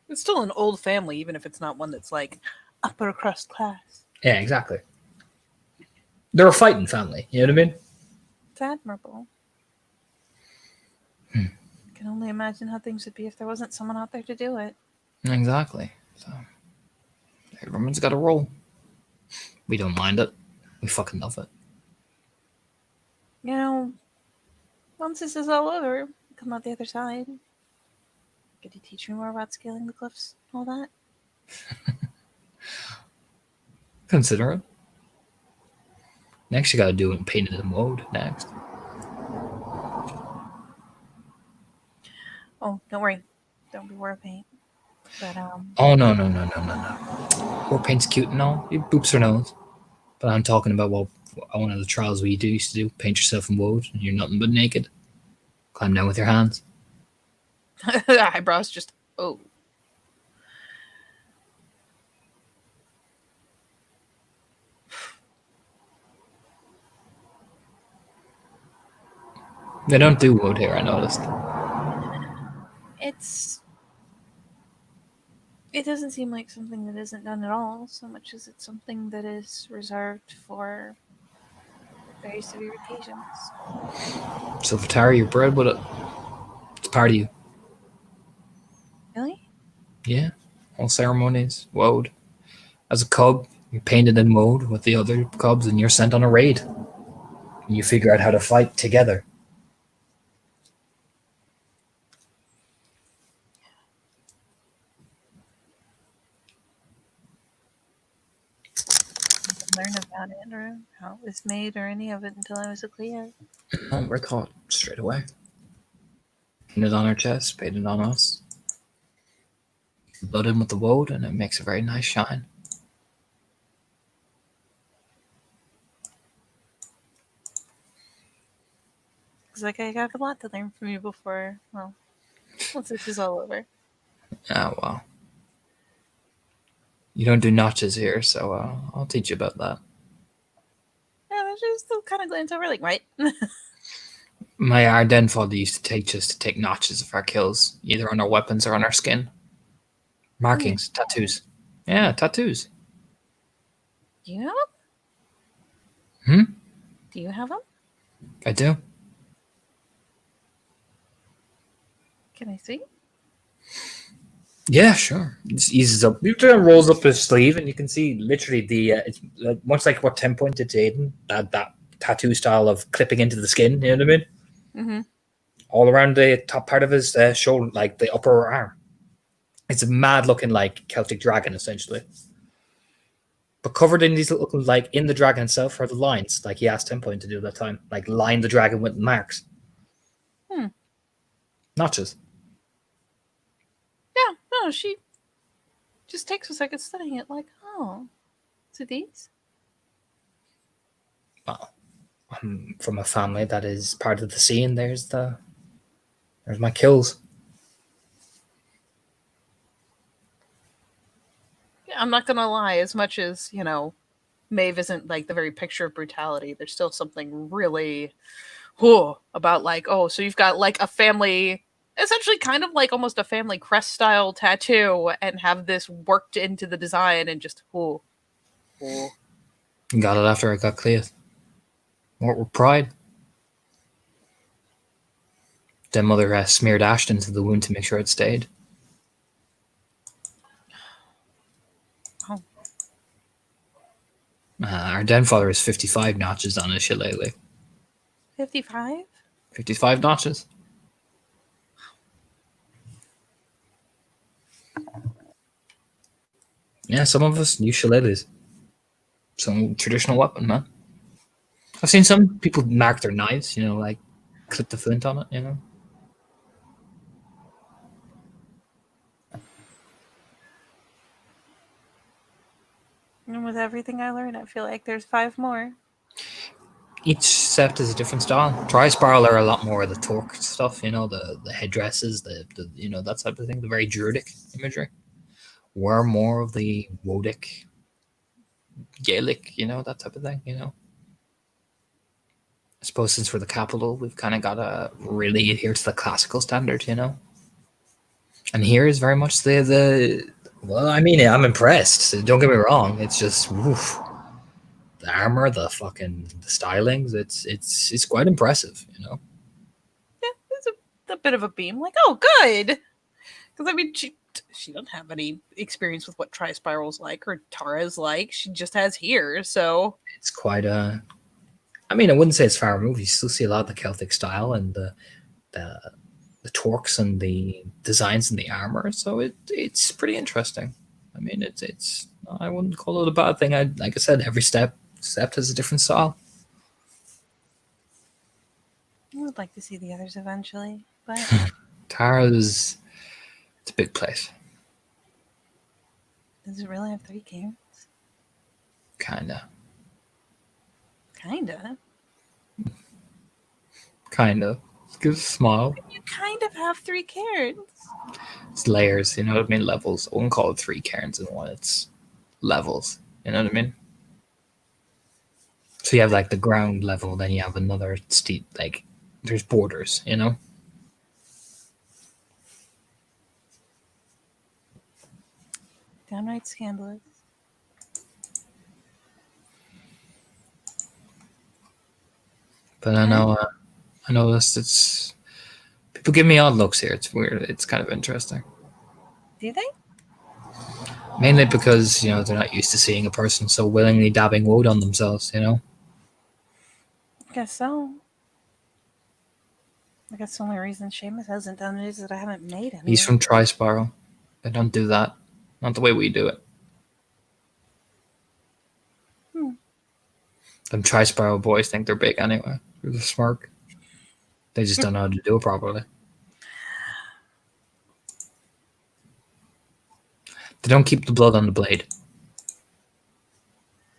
It's still an old family, even if it's not one that's like upper crust class. Yeah, exactly. They're a fighting family. You know what I mean? It's admirable. Hmm. I can only imagine how things would be if there wasn't someone out there to do it. Exactly. So everyone's got a role. We don't mind it. We fucking love it. You know, once this is all over, come out the other side. Could you teach me more about scaling the cliffs and all that? Consider it. Next, you gotta do it in painted in mode. Next. Oh, don't worry. Don't be war paint. But Oh no. War paint's cute and all. It boops her nose. But I'm talking about one of the trials we used to do. Paint yourself in woad, and you're nothing but naked. Climb down with your hands. eyebrows just oh. They don't do woad here, I noticed. It doesn't seem like something that isn't done at all, so much as it's something that is reserved for very severe occasions. So Vatari, you're bred with it. It's part of you. Really? Yeah. All ceremonies, woad. As a cub, you're painted in woad with the other cubs, and you're sent on a raid. And you figure out how to fight together. Learn about it or how it was made or any of it until I was a Cleo. Oh, we're caught straight away. Painted on our chest, painted on us. Blood in with the woad, and it makes a very nice shine. It's like I got a lot to learn from you before, well, once this is all over. Oh, well. You don't do notches here, so I'll teach you about that. Yeah, I just still kind of glance over, like, right? Our den father used to teach us to take notches of our kills, either on our weapons or on our skin. Markings, tattoos. Yeah, tattoos. Do you have Hmm? them? Do you have them? I do. Can I see? Yeah, sure. It just eases up. It rolls up his sleeve, and you can see literally it's much like what Tim pointed to Aiden, that tattoo style of clipping into the skin. You know what I mean? Mm-hmm. All around the top part of his shoulder, like the upper arm. It's a mad looking like Celtic dragon, essentially. But covered in these little, like in the dragon itself are the lines, like he asked Tim Point to do that time, like line the dragon with marks. Notches. Yeah, no, she just takes a second studying it, like, oh, so these? Well, I'm from a family that is part of the scene. There's my kills. Yeah, I'm not gonna lie, as much as, Maeve isn't like the very picture of brutality, there's still something really about like, oh, so you've got like a family, essentially kind of like almost a family crest style tattoo, and have this worked into the design and just Got it after I got cleared. What with pride? Then mother smeared ash into the wound to make sure it stayed. Oh. Our den father has 55 notches on his shillelagh. 55? 55 notches. Yeah, some of us use shillelaghs. Some traditional weapon, man. I've seen some people mark their knives, like clip the flint on it. And with everything I learned, I feel like there's 5 more. Each sept is a different style. Tri-spiral are a lot more of the Torque stuff, the headdresses, the that type of thing, the very druidic imagery. We're more of the Wodic, Gaelic, that type of thing, I suppose since we're the capital, we've kind of got to really adhere to the classical standard, And here is very much the well, I mean, I'm impressed. So don't get me wrong. It's just woof, the armor, the stylings. It's quite impressive, Yeah, it's a bit of a beam. Like, oh, good. Because I mean, she doesn't have any experience with what Tri-Spiral's like or Tara's like. She just has here, so It's quite a. I mean, I wouldn't say it's far removed. You still see a lot of the Celtic style and the torques and the designs in the armor, so it's pretty interesting. I mean, it's I wouldn't call it a bad thing. Like I said, every step has a different style. I would like to see the others eventually. But Tara's it's a big place. does it really have 3 cairns? Kinda. Give a smile. You kind of have 3 cairns. It's layers, you know what I mean? Levels. I wouldn't call it 3 cairns in one. It's levels. You know what I mean? So you have like the ground level, then you have another steep, like there's borders, Downright scandalous. But I know, it's people give me odd looks here. It's weird. It's kind of interesting. Do you think? Mainly because they're not used to seeing a person so willingly dabbing woad on themselves. I guess so. I guess the only reason Seamus hasn't done it is that I haven't made any. He's from Tri-Spiral. They don't do that. Not the way we do it. Them Tri-Spiral boys think they're big anyway. They're the smirk. They just don't know how to do it properly. They don't keep the blood on the blade.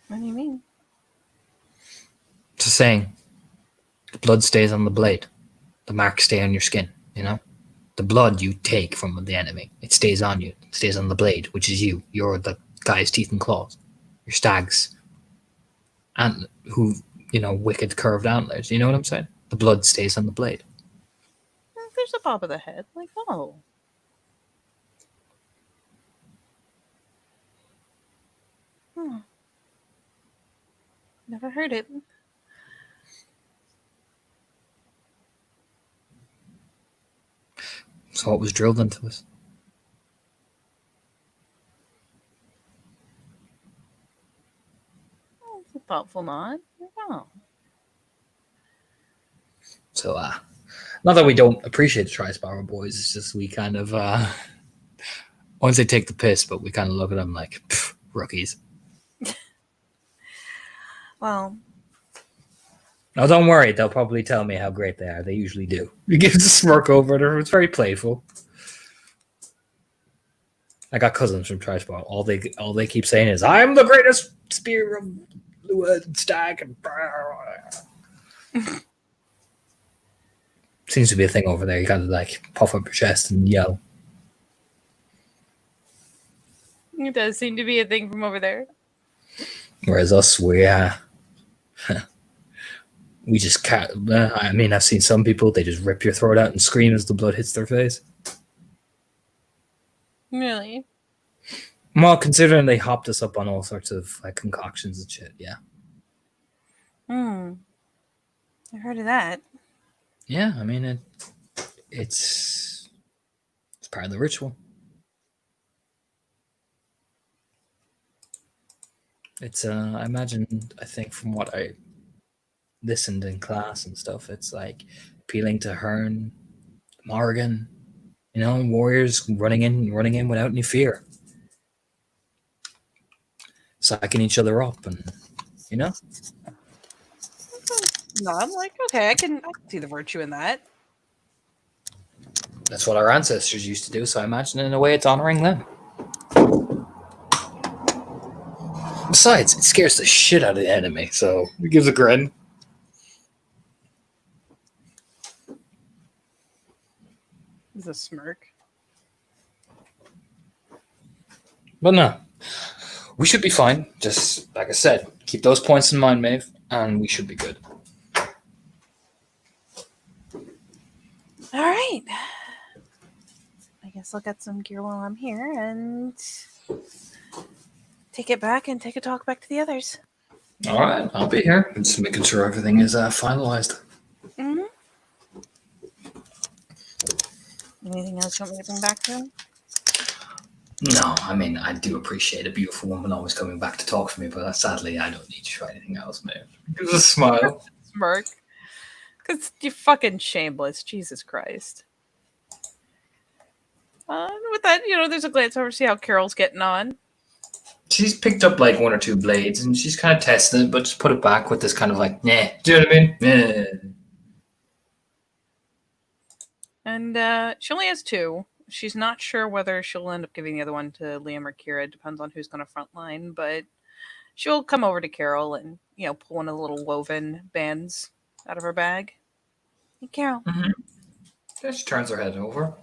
What do you mean? It's a saying. The blood stays on the blade. The marks stay on your skin, The blood you take from the enemy. It stays on you. It stays on the blade, which is you. You're the guy's teeth and claws. Your stag's and who, wicked curved antlers. You know what I'm saying? The blood stays on the blade. There's a bob of the head. Like, oh. Never heard it. So what was drilled into us? It's a thoughtful nod. Oh. So, not that we don't appreciate the Tri-Spiral boys, it's just we kind of, once they take the piss, but we kind of look at them like, rookies. Well. Now, don't worry, they'll probably tell me how great they are. They usually do. He gives a smirk over it, it's very playful. I got cousins from Tri-Spiral. All they keep saying is, "I'm the greatest spear of Lua stag." And seems to be a thing over there. You gotta like puff up your chest and yell. It does seem to be a thing from over there. Whereas us, we just can't. I mean, I've seen some people, they just rip your throat out and scream as the blood hits their face. Really? Well, considering they hopped us up on all sorts of like concoctions and shit, yeah. I heard of that. Yeah, I mean it's part of the ritual. It's I think from what I listened in class and stuff, it's like appealing to Hearn, Morrigan, warriors running in without any fear. Psyching each other up and No, I'm like, okay, I can see the virtue in that. That's what our ancestors used to do, so I imagine in a way it's honoring them. Besides, it scares the shit out of the enemy, so he gives a grin. It's a smirk. But no, we should be fine. Just like I said, keep those points in mind, Maeve, and we should be good. All right. I guess I'll get some gear while I'm here and take it back and take a talk back to the others. All right, I'll be here. Just making sure everything is finalized. Mm-hmm. Anything else you want me to bring back to him? No, I mean, I do appreciate a beautiful woman always coming back to talk to me, but sadly, I don't need to try anything else, Maeve. Give us a smile. Smirk. Because you're fucking shameless. Jesus Christ. With that, there's a glance over to see how Carol's getting on. She's picked up like one or two blades, and she's kind of testing it, but just put it back with this kind of like, nah. Do you know what I mean? Nah. And she only has two. She's not sure whether she'll end up giving the other one to Liam or Kira. It depends on who's going to frontline, but she'll come over to Carol and, pull one of the little woven bands out of her bag. Hey, Carol. Mm-hmm. Yeah, she turns her head over.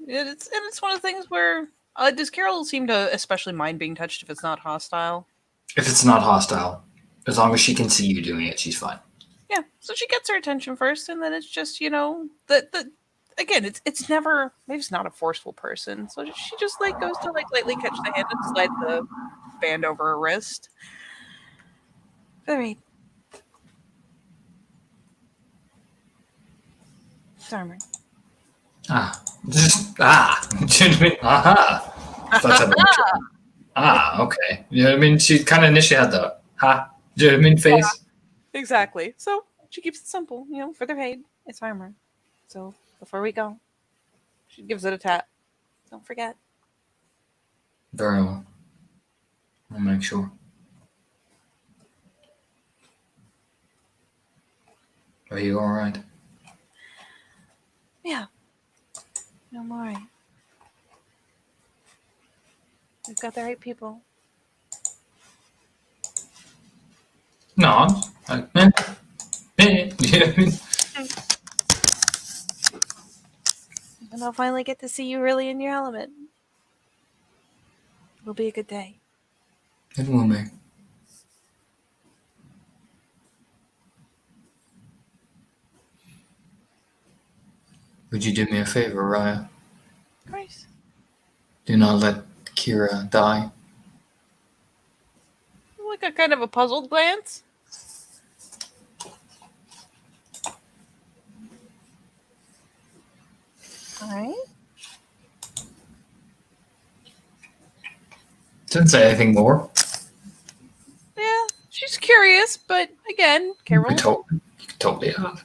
It's one of the things where does Carol seem to especially mind being touched if it's not hostile? If it's not hostile, as long as she can see you doing it, she's fine. Yeah, so she gets her attention first, and then it's just the again, it's never, maybe it's not a forceful person, so she just goes to lightly catch the hand and slide the band over her wrist. Very. It's armor. Do you know what I mean? Aha. That's okay. You know what I mean? She kind of initially had the do you know what I mean face. Yeah, exactly. So she keeps it simple, for their aid. It's armor. So before we go, she gives it a tap. Don't forget. Very well. I'll make sure. Are you all right? Yeah. I'm all right. We've got the right people. No, And I'll finally get to see you really in your element. It'll be a good day. It will be. Would you do me a favor, Raya? Of course. Do not let Kira die. Like a kind of a puzzled glance. All right. Didn't say anything more. Yeah, she's curious, but again, Carol. You could totally have.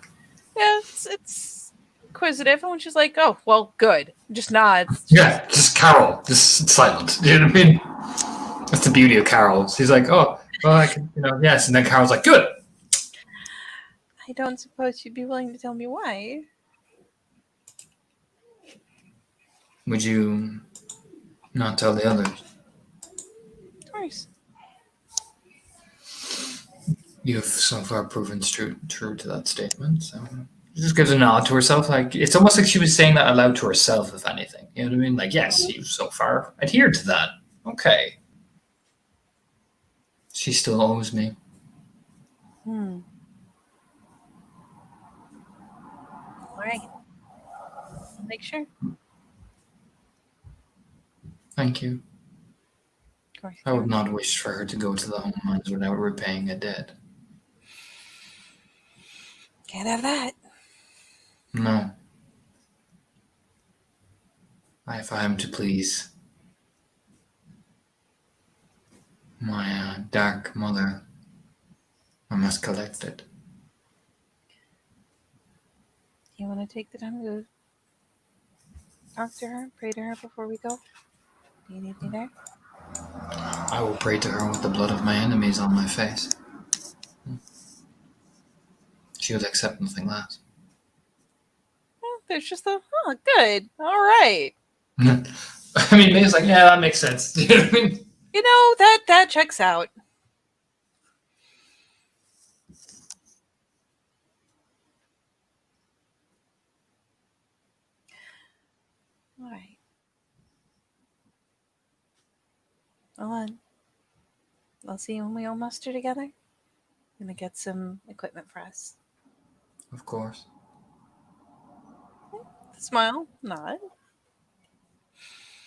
Yeah, it's inquisitive, and when she's like, "Oh, well, good," just nods. Yeah, just Carol, just silent. You know what I mean? That's the beauty of Carol. She's like, "Oh, well, I can, yes," and then Carol's like, "Good." I don't suppose you'd be willing to tell me why. Would you not tell the others? Of course. You've so far proven true to that statement. So she just gives a nod to herself. Like it's almost like she was saying that aloud to herself, if anything. You know what I mean? Like, yes, you've so far adhered to that. Okay. She still owes me. All right. I'll make sure. Thank you. Of course. I would not wish for her to go to the home mines without repaying a debt. Can't have that. No. If I am to please my dark mother, I must collect it. You want to take the time to talk to her, pray to her before we go? Do you need me there? I will pray to her with the blood of my enemies on my face. She would accept nothing less. Well, there's just good. All right. I mean, May's like, yeah, that makes sense. You know what I mean? You know, that checks out. All right. Well, I'll see you when we all muster together. I'm gonna get some equipment for us. Of course. Smile, nod.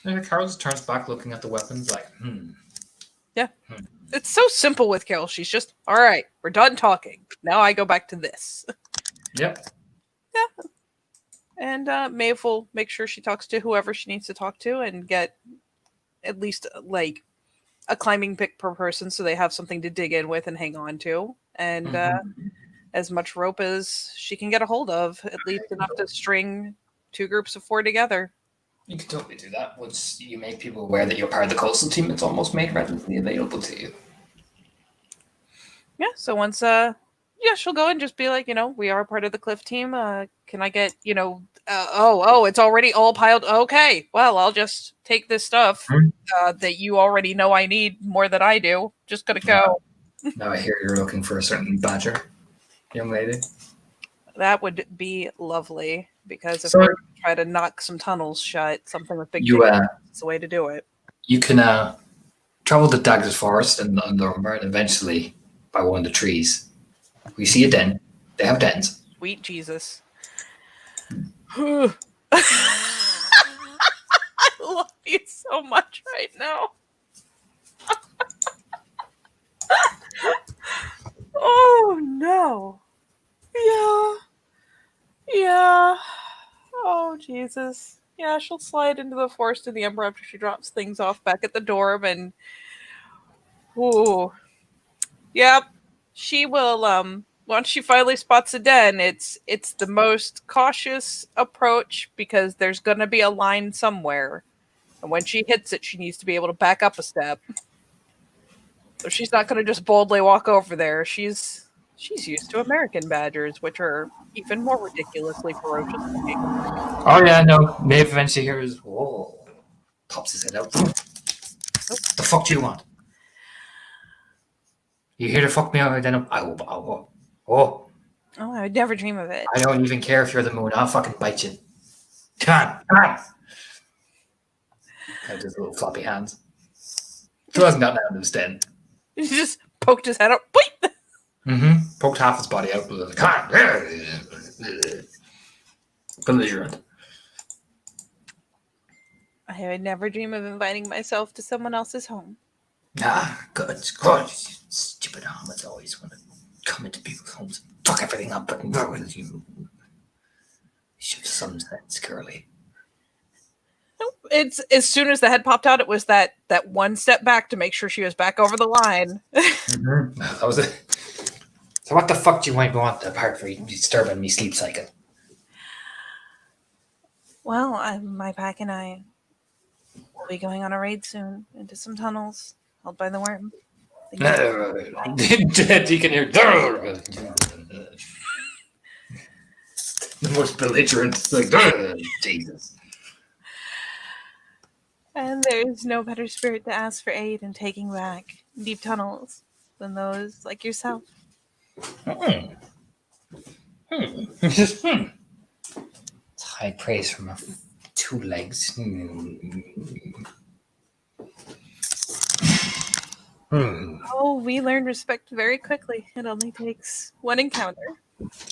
And Carol just turns back looking at the weapons like, Yeah. It's so simple with Carol. She's just, all right, we're done talking. Now I go back to this. Yep. And Maeve will make sure she talks to whoever she needs to talk to and get at least like a climbing pick per person so they have something to dig in with and hang on to. And as much rope as she can get a hold of, at least enough to string 2 groups of 4 together. You can totally do that. Once you make people aware that you're part of the coastal team, it's almost made readily available to you. Yeah, so once she'll go and just be like, we are part of the Cliff team. Can I get, it's already all piled. Okay, well, I'll just take this stuff that you already know I need more than I do. Just gonna go. Now I hear you're looking for a certain badger, young lady. That would be lovely because if So- we're try to knock some tunnels shut, something with big You it's the way to do it. you can travel to Dagger's Forest and Northumber, and eventually by one of the trees, we see a den. They have dens. Sweet Jesus. I love you so much right now. Oh no. Yeah. Oh Jesus. Yeah, she'll slide into the forest of the Ember after she drops things off back at the dorm and ooh. Yep. She will once she finally spots a den, it's the most cautious approach because there's gonna be a line somewhere. And when she hits it, she needs to be able to back up a step. So she's not gonna just boldly walk over there. She's used to American badgers, which are even more ridiculously ferocious looking. Oh yeah, no. Maeve eventually hears, whoa, pops his head out. The fuck do you want? You here to fuck me out? Then oh, Oh, I would never dream of it. I don't even care if you're the moon. I'll fucking bite you. Come on. Kind of his little floppy hands. He hasn't gotten out of his den. He just poked his head up. Boing! Poked half his body out. Come on. Belligerent. I would never dream of inviting myself to someone else's home. Ah, good. Stupid Hamlet's always want to come into people's homes and fuck everything up, but you should have some sense, Curly. It's as soon as the head popped out, it was that one step back to make sure she was back over the line. That was it. So what the fuck do you want apart from disturbing me sleep cycle? Well, my pack and I will be going on a raid soon into some tunnels held by the worm. Deacon here. The most belligerent. Like, Jesus. And there's no better spirit to ask for aid in taking back deep tunnels than those like yourself. It's high praise from 2 legs. Oh, we learn respect very quickly. It only takes one encounter.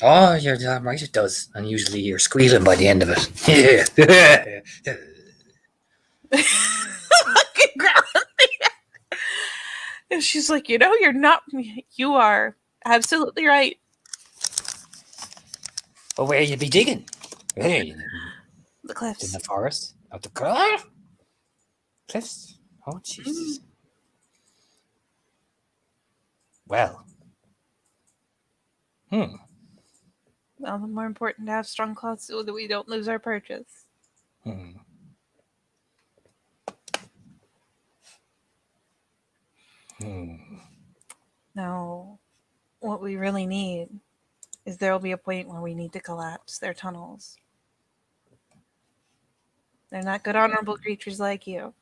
Oh, you're damn right it does. And usually you're squealing by the end of it. Fucking ground. And she's like, you're not. You are absolutely right. Well, where you be digging? Hey, The cliffs. in the forest? Out the cliffs? Oh, Jesus. Well. Well, the more important to have strong claws so that we don't lose our purchase. No, what we really need is there will be a point where we need to collapse their tunnels. They're not good, honorable creatures like you.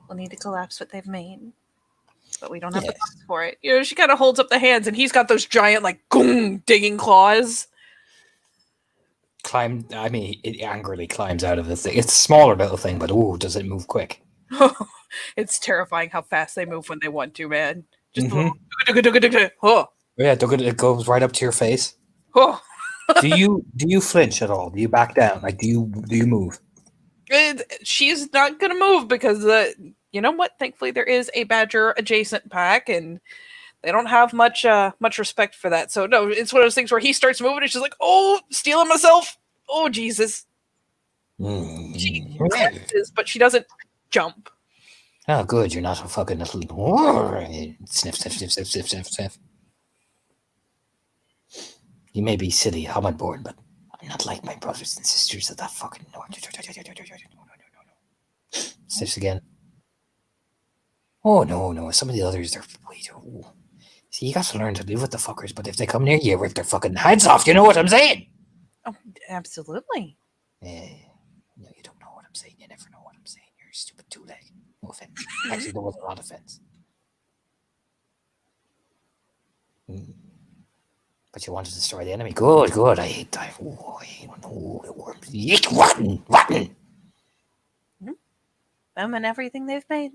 we'll need to collapse what they've made. But we don't have the Yes. parts for it. You know, she kind of holds up the hands, and he's got those giant, like, goong, digging claws. It angrily climbs out of the thing. It's a smaller little thing, but does it move quick? It's terrifying how fast they move when they want to, man. Just Mhm. a little, oh, Yeah, it goes right up to your face. oh. Do you flinch at all? Do you back down? Like, do you move? She's not gonna move because you know what? Thankfully, there is a badger adjacent pack, and they don't have much respect for that. So no, it's one of those things where he starts moving, and she's like, "Oh, stealing myself! Oh Jesus!" She flinches, but she doesn't jump. Oh, good. You're not a fucking little sniff, sniff, sniff, sniff, sniff, sniff, sniff. You may be silly, I'm born, but I'm not like my brothers and sisters of that fucking no. Sniffs again. Oh no. Some of the others, they're way too. See, you got to learn to live with the fuckers, but if they come near you, rip their fucking heads off. You know what I'm saying? Oh, absolutely. No, you don't know what I'm saying. You never know what I'm saying. You're a stupid two-leg. No offense. Actually, there was a lot of offense. But you want to destroy the enemy. Good. I hate that. I hate the worms. Yick, rotten. Them and everything they've made.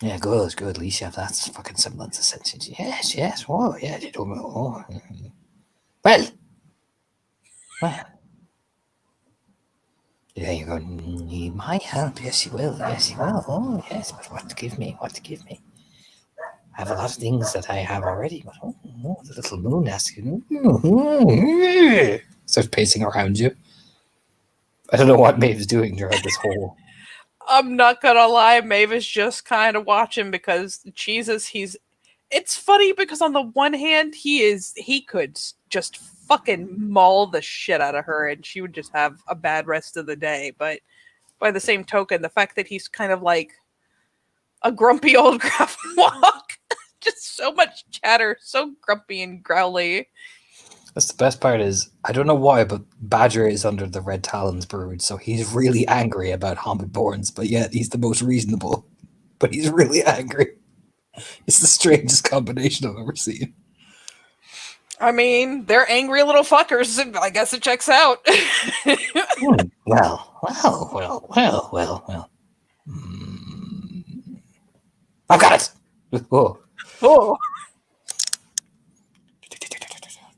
Yeah, good. At least you have that fucking semblance of sense. Yes. Oh, yeah. You don't know. Oh. Well. Yeah, you're going to need my help. Yes, you will. Oh, yes. But what to give me? I have a lot of things that I have already, but the little moon asking. Starts pacing around you. I don't know what Maeve's doing during this whole. I'm not gonna lie, Maeve is just kind of watching because Jesus, it's funny because on the one hand, he could just fucking maul the shit out of her and she would just have a bad rest of the day. But by the same token, the fact that he's kind of like a grumpy old walk, just so much chatter, so grumpy and growly. That's the best part is, I don't know why, but Badger is under the Red Talons brood, so he's really angry about Hobbitborns, but yet he's the most reasonable. But he's really angry. It's the strangest combination I've ever seen. I mean, they're angry little fuckers. I guess it checks out. Well. I've got it! Oh.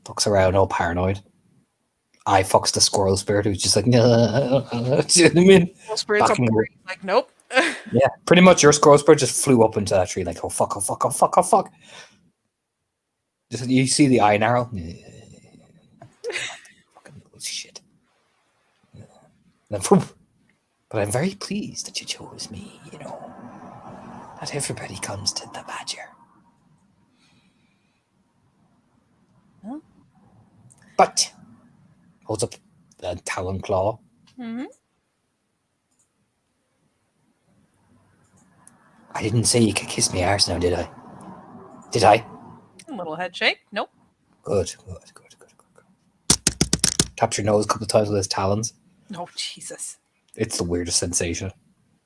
Fucks around all paranoid. I fucks the squirrel spirit who's just like, nah. Do you know what I mean? Spirits are like, nope. Yeah, pretty much your squirrel spirit just flew up into that tree like, oh fuck. Just, you see the eye narrow? Fucking little shit. Then, but I'm very pleased that you chose me, you know. Not everybody comes to the Badger. Huh? But holds up the talon claw. Mm-hmm. I didn't say you could kiss me arse now, did I? Did I? A little head shake. Nope. Good. Taps your nose a couple of times with his talons. Oh, Jesus. It's the weirdest sensation.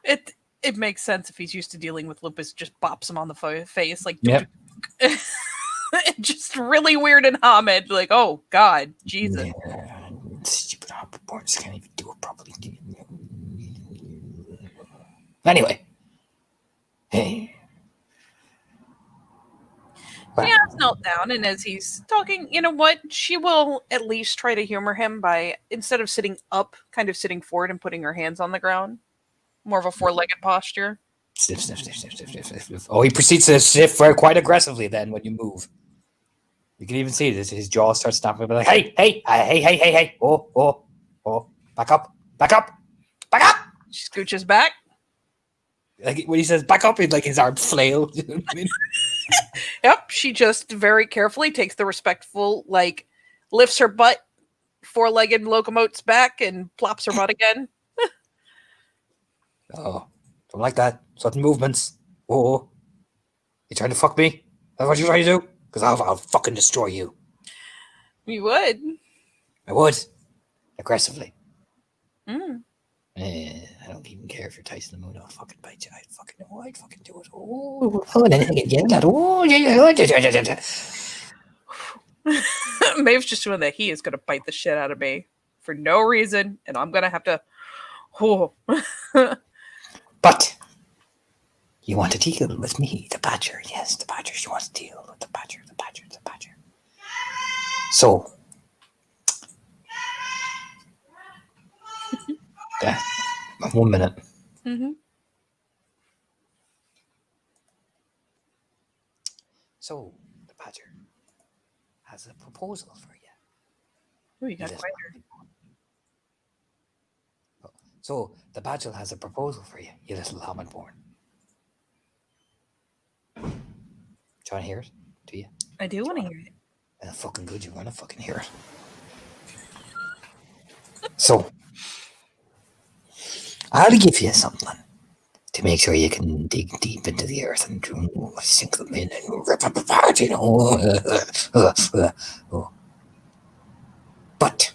It makes sense if he's used to dealing with lupus. Just bops him on the face. Like, Yep. Just really weird and Hamid. Like, oh, God. Jesus. Yeah. Stupid Hobbitborns can't even do it properly. Anyway. Hey. He has knelt down, and as he's talking, you know what? She will at least try to humor him by, instead of sitting up, kind of sitting forward and putting her hands on the ground. More of a four-legged posture. Sniff. Oh, he proceeds to sniff quite aggressively then when you move. You can even see this. His jaw starts snapping. Like, hey. Oh. Back up. She scooches back. Like when he says back up, like his arm flail. You know what I mean? Yep, she just very carefully takes the respectful, like, lifts her butt, four-legged locomotes back, and plops her butt again. Oh, don't like that. Sudden movements. Oh, you trying to fuck me? That's what you're trying to do? Because I'll fucking destroy you. You would. I would. Aggressively. Mm. I don't even care if you're Tyson the Moon. I'll fucking bite you. I'd fucking do it. Oh, anything again? That. Oh, yeah. Maeve's just doing that. He is going to bite the shit out of me for no reason, and I'm going to have to. Oh. But you want to deal with me, the Badger. Yes, the Badger. She wants to deal with the Badger. So, yeah, 1 minute. Mm-hmm. So, the Badger has a proposal for you. Oh, you got quite So, the Badger has a proposal for you, you little Hobbitborn. Do you want to hear it? Do you? I do want to hear it. Fucking good, you're gonna fucking hear it. So, I'll give you something to make sure you can dig deep into the earth and sink them in and rip up apart, But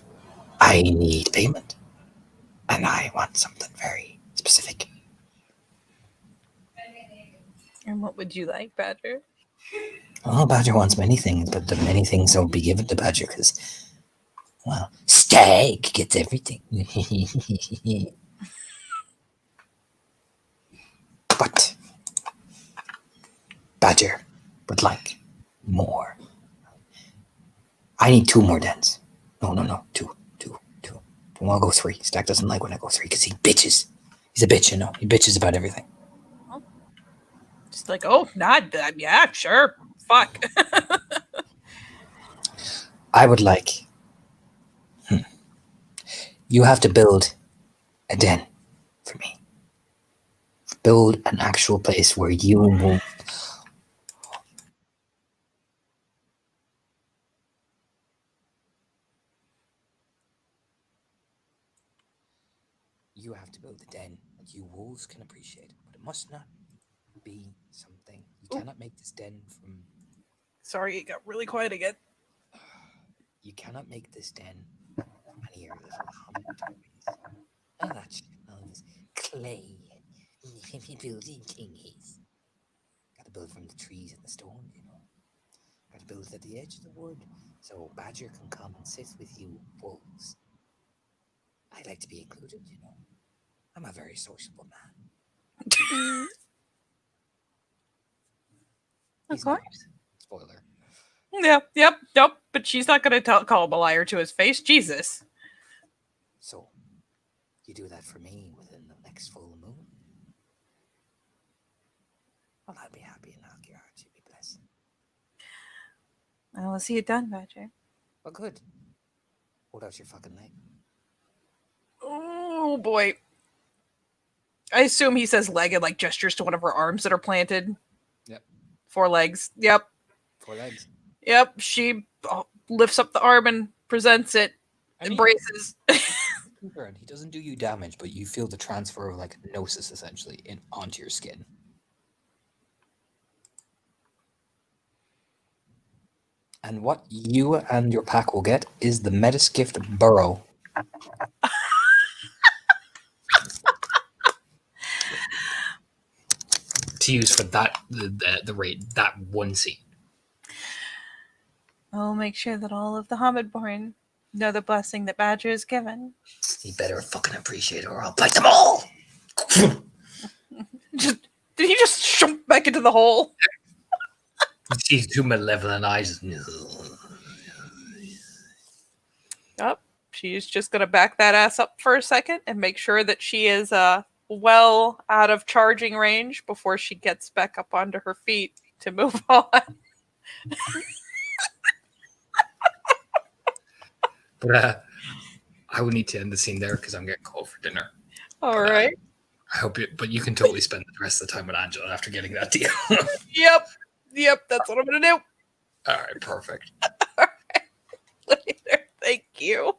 I need payment, and I want something very specific. And what would you like, Badger? Well, Badger wants many things, but the many things don't be given to Badger because, well, Stag gets everything. But Badger would like more. I need 2 more dens. No. Two. I want to go 3. Stag doesn't like when I go 3 because he bitches. He's a bitch, He bitches about everything. Just like, oh, not that. Yeah, sure. Fuck. I would like. You have to build a den for me. Build an actual place where you will. You have to build a den that you wolves can appreciate, but it must not be something. You cannot make this den from. Sorry, it got really quiet again. You cannot make this den from any of your little hobbit toys. Oh, that shit. All this clay building thingies. Got to build from the trees and the stone, Got to build it at the edge of the wood so Badger can come and sit with you wolves. I like to be included, I'm a very sociable man. Of course. Spoiler. Yeah, yep. But she's not going to call him a liar to his face. Jesus. So, you do that for me within the next full moon. Well, I'll be happy and I'll your heart. You'll be blessed. I will see it done, Badger. Well, good. Hold out your fucking leg. Oh, boy. I assume he says leg and like gestures to one of her arms that are planted. Yep. 4 legs. Yep. 4 legs. Yep. She lifts up the arm and presents it. Embraces. He doesn't do you damage, but you feel the transfer of like gnosis essentially onto your skin. And what you and your pack will get is the Metaskift Burrow. To use for that the rate that one scene. I'll make sure that all of the Hobbitborn know the blessing that Badger is given. He better fucking appreciate it or I'll bite them all. Did he just jump back into the hole? She's 2 malevolent eyes. Yep. She's just going to back that ass up for a second and make sure that she is well out of charging range before she gets back up onto her feet to move on. But I would need to end the scene there because I'm getting called for dinner. All right. I hope you, but you can totally spend the rest of the time with Angela after getting that deal. Yep, that's what I'm going to do. All right, perfect. All right. Later. Thank you.